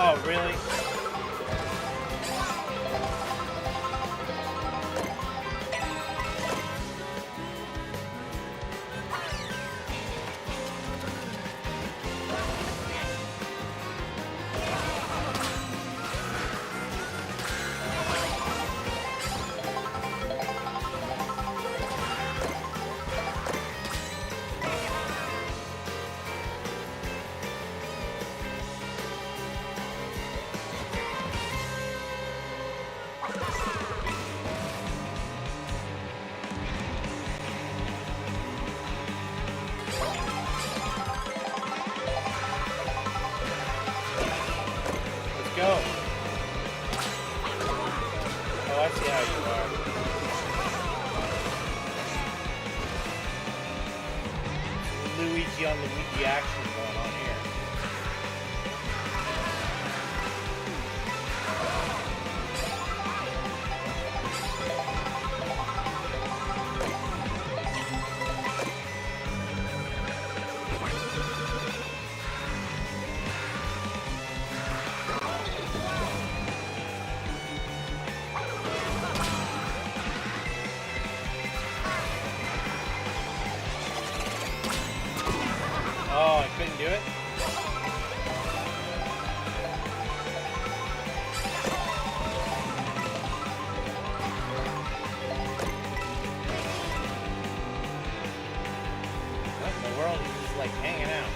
Oh, really? Let's go. Oh, I see how you are. Luigi on Luigi action going on here. Oh, I couldn't do it? What in the world? He's just like hanging out.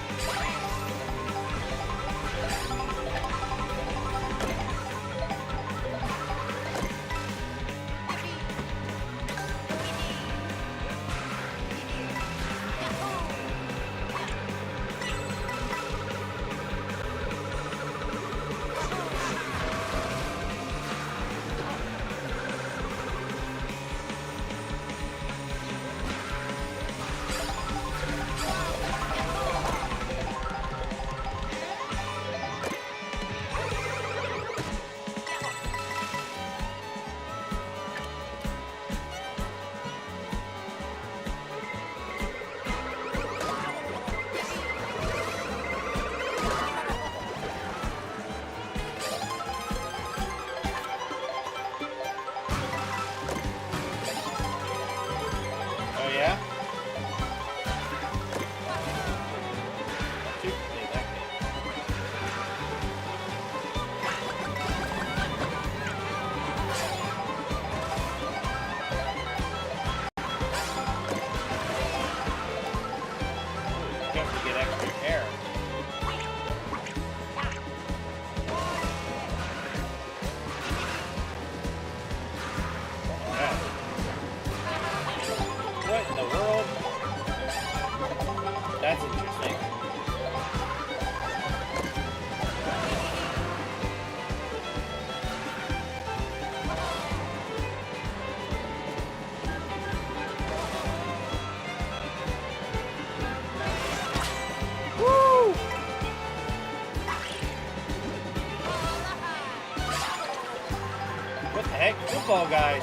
Fall Guys.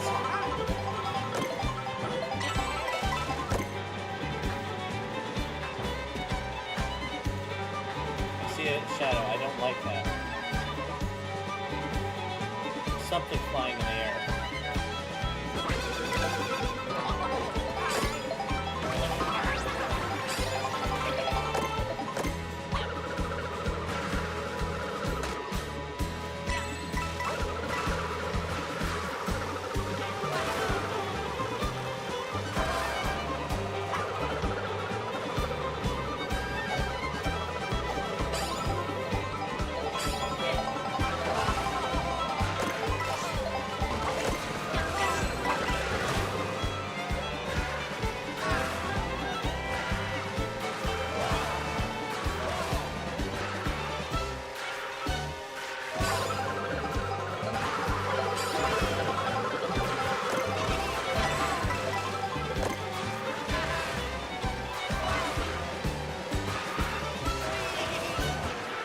I see a shadow. I don't like that. Something flying in the air.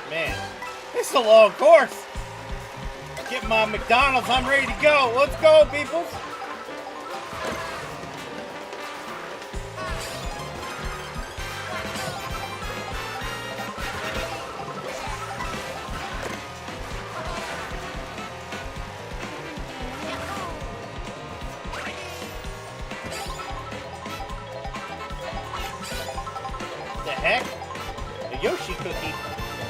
Man, this is a long course. Get my McDonald's. I'm ready to go. Let's go, peoples. The heck? A Yoshi cookie?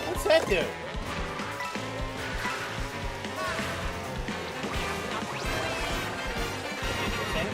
What's that do? Interesting.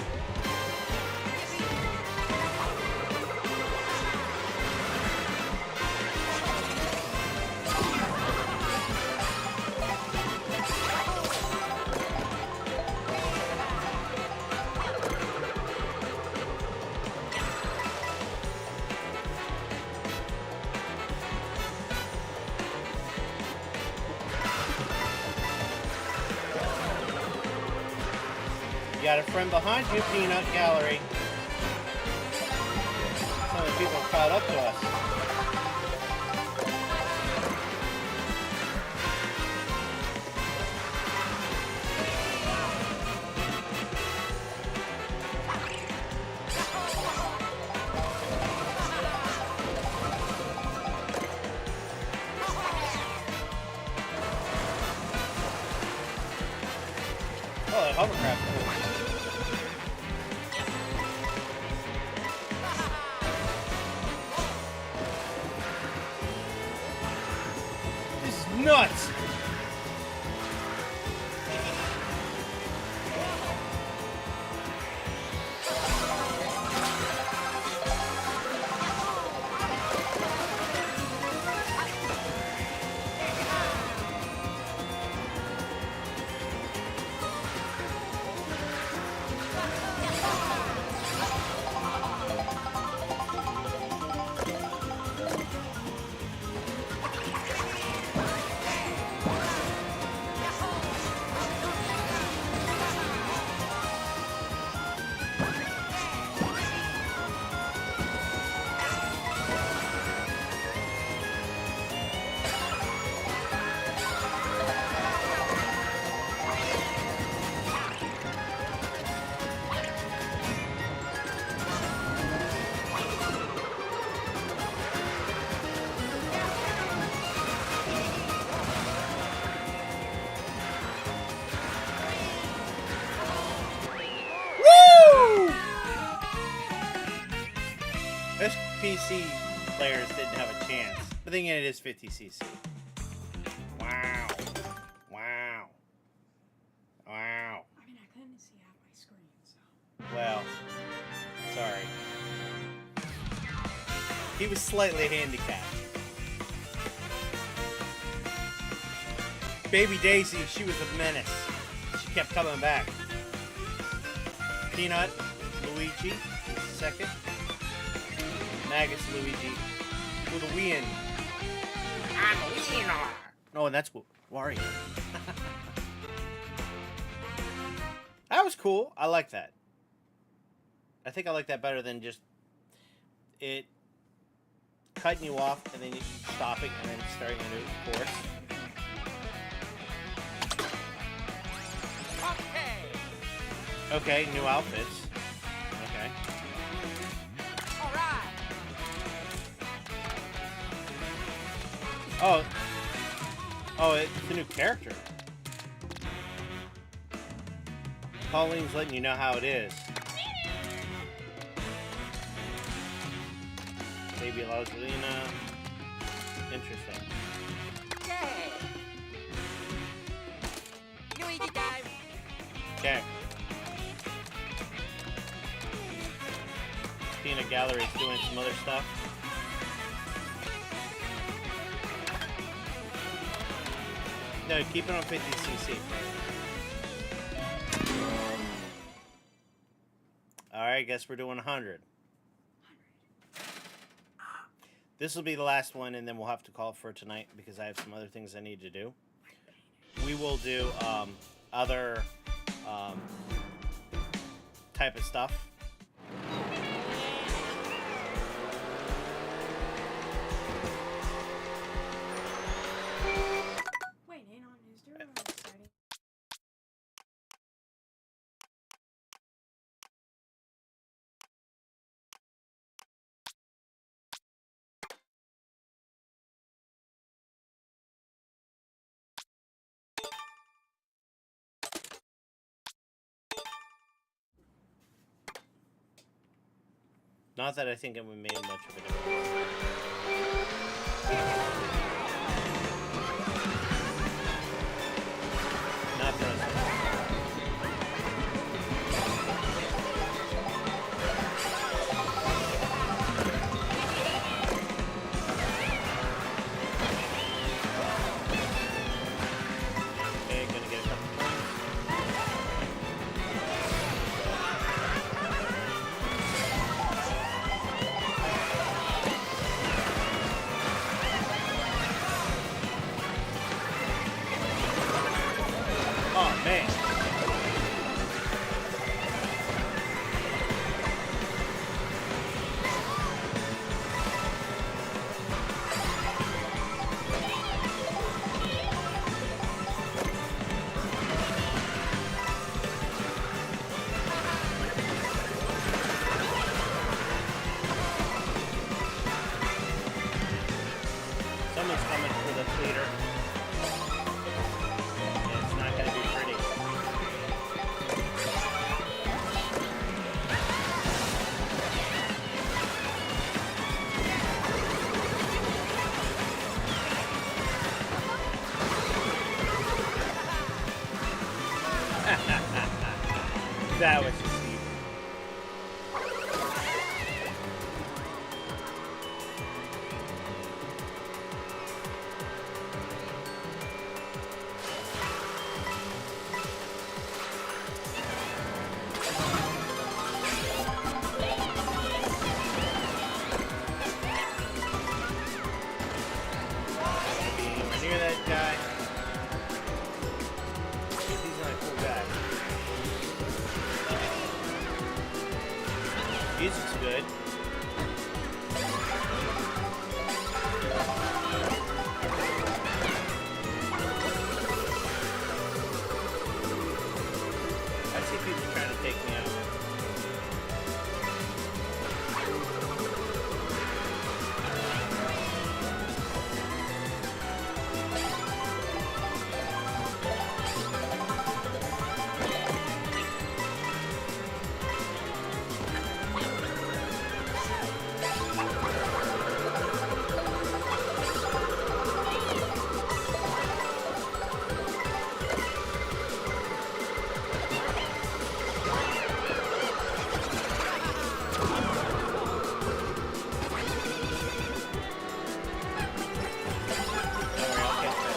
You got a friend behind you, Peanut Gallery. Some of the people have caught up to us. Oh, that hovercraft. This is nuts. Most PC players didn't have a chance. But then again, it is 50cc. Wow. Wow. Wow. I mean, I couldn't see half my screen, so. Well, sorry. He was slightly handicapped. Baby Daisy, she was a menace. She kept coming back. Peanut, Luigi, is second. Magus, Luigi, with a win. I'm a winner. No, and that's Wario. That was cool. I like that. I think I like that better than just it cutting you off and then you stopping and then starting a new course. Okay. Okay, new outfits. Okay. All right. Oh. Oh, it's a new character. Pauline's letting you know how it is. Baby Rosalina. Interesting. Okay. Luigi time. Okay. Peanut Gallery's doing some other stuff. No, keep it on 50cc. Alright, guess we're doing 100. This will be the last one, and then we'll have to call it for tonight because I have some other things I need to do. We will do other type of stuff. Wait, hang on. Is there a exciting? Not that I think it made much of a difference. Not for us. Okay, gonna get a couple points. Oh man. Someone's coming for the theater. Yeah, it's not gonna be pretty. That was deceiving. Be anywhere near that guy. He's not a cool guy. Music's good. I see people trying to take me out. Don't worry, I'll catch that.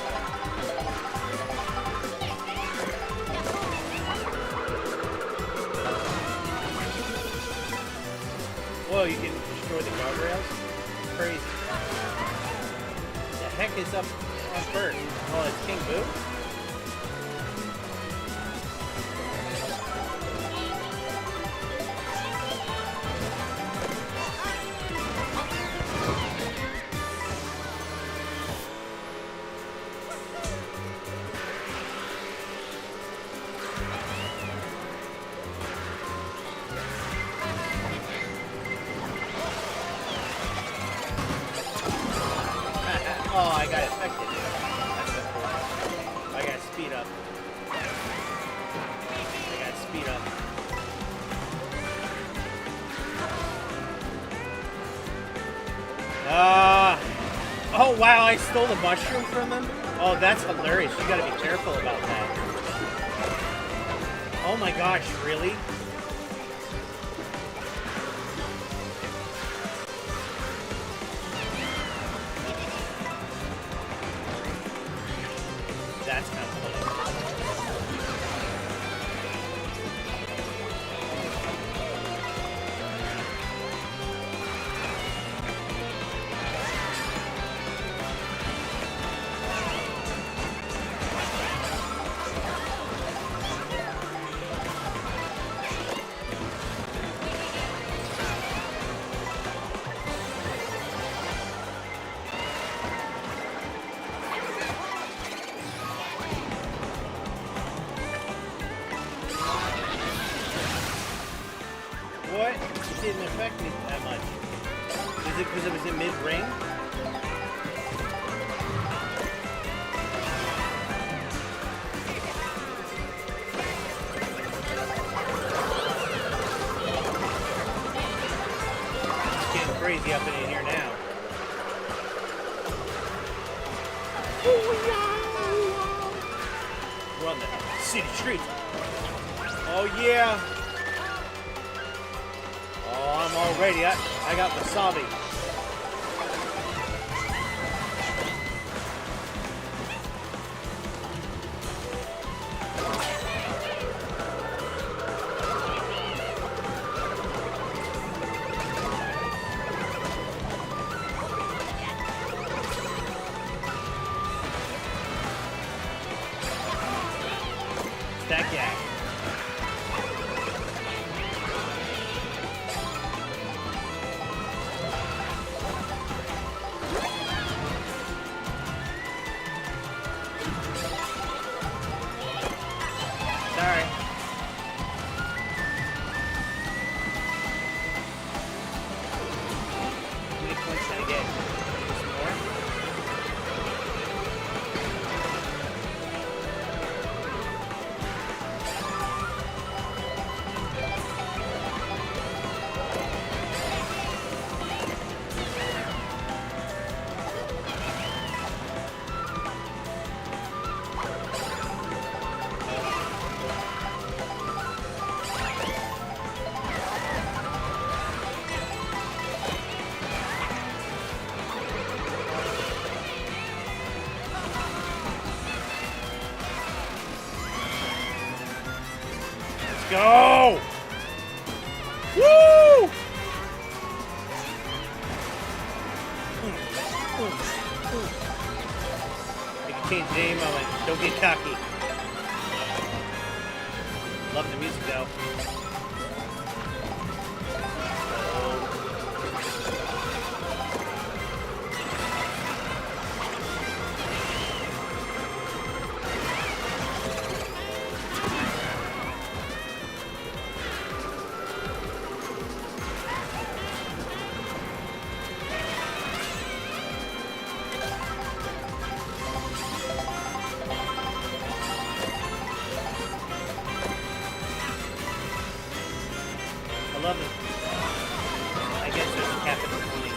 Whoa, you can destroy the guardrails? Crazy. The heck is up on first? Oh, it's King Boo? Oh, I got affected. That's so cool. I got speed up. I got speed up. Oh wow, I stole the mushroom from them? Oh, that's hilarious. You gotta be careful about that. Oh my gosh, really? That's kind of funny. What? It didn't affect me that much. Is it because it was in mid-ring? It's getting crazy up in here now. Run the city streets. Oh yeah. Oh, I'm all ready. I got wasabi. Stack yak. Sorry. How many points did I get? Some more? Let's go! Woo! It can change at any moment. Don't get cocky. Love the music though. I love it. I guess there's a cap in between.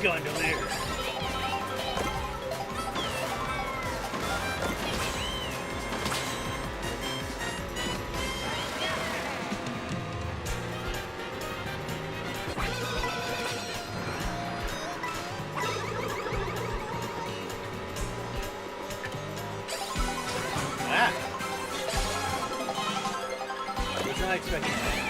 Gondolier. Ah! Was not expecting that.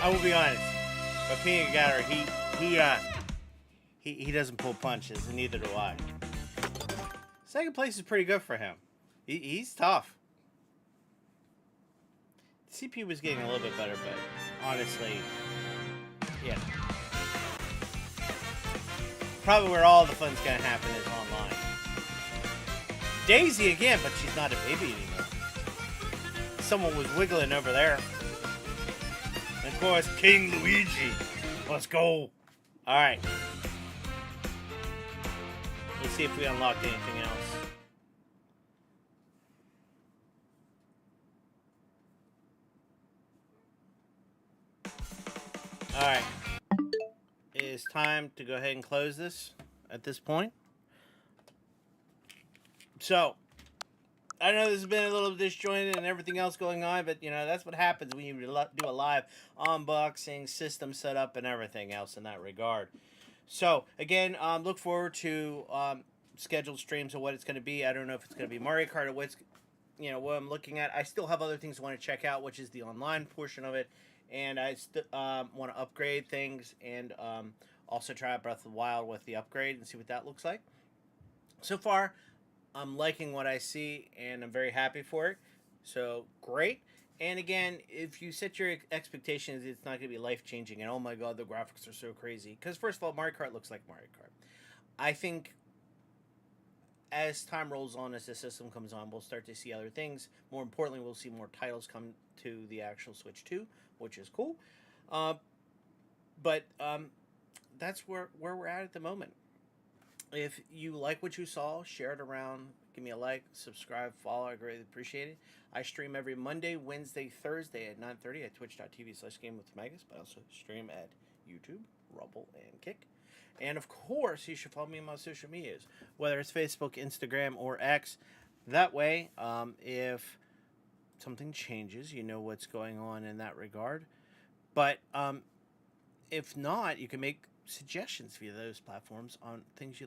I will be honest. But Peanut Gallery, he doesn't pull punches, and neither do I. Second place is pretty good for him. He's tough. The CPU was getting a little bit better, but honestly, yeah. Probably where all the fun's gonna happen is online. Daisy again, but she's not a baby anymore. Someone was wiggling over there. And of course, King Luigi. Let's go. Alright. Let's see if we unlocked anything else. Alright. It is time to go ahead and close this at this point. So, I know this has been a little disjointed and everything else going on, but that's what happens when you do a live unboxing, system setup, and everything else in that regard. So, again, look forward to scheduled streams of what it's going to be. I don't know if it's going to be Mario Kart or what I'm looking at. I still have other things I want to check out, which is the online portion of it. And I want to upgrade things and also try out Breath of the Wild with the upgrade and see what that looks like. So far, I'm liking what I see, and I'm very happy for it. So, great. And again, if you set your expectations, it's not going to be life-changing, and oh my god, the graphics are so crazy. Because, first of all, Mario Kart looks like Mario Kart. I think as time rolls on, as the system comes on, we'll start to see other things. More importantly, we'll see more titles come to the actual Switch 2, which is cool. But that's where we're at the moment. If you like what you saw, share it around. Give me a like, subscribe, follow. I greatly appreciate it. I stream every Monday, Wednesday, Thursday at 9:30 at twitch.tv/GameWithMagus, but I also stream at YouTube, Rumble, and Kick. And of course, you should follow me on my social medias, whether it's Facebook, Instagram, or X. That way, if something changes, you know what's going on in that regard. But if not, you can make suggestions via those platforms on things you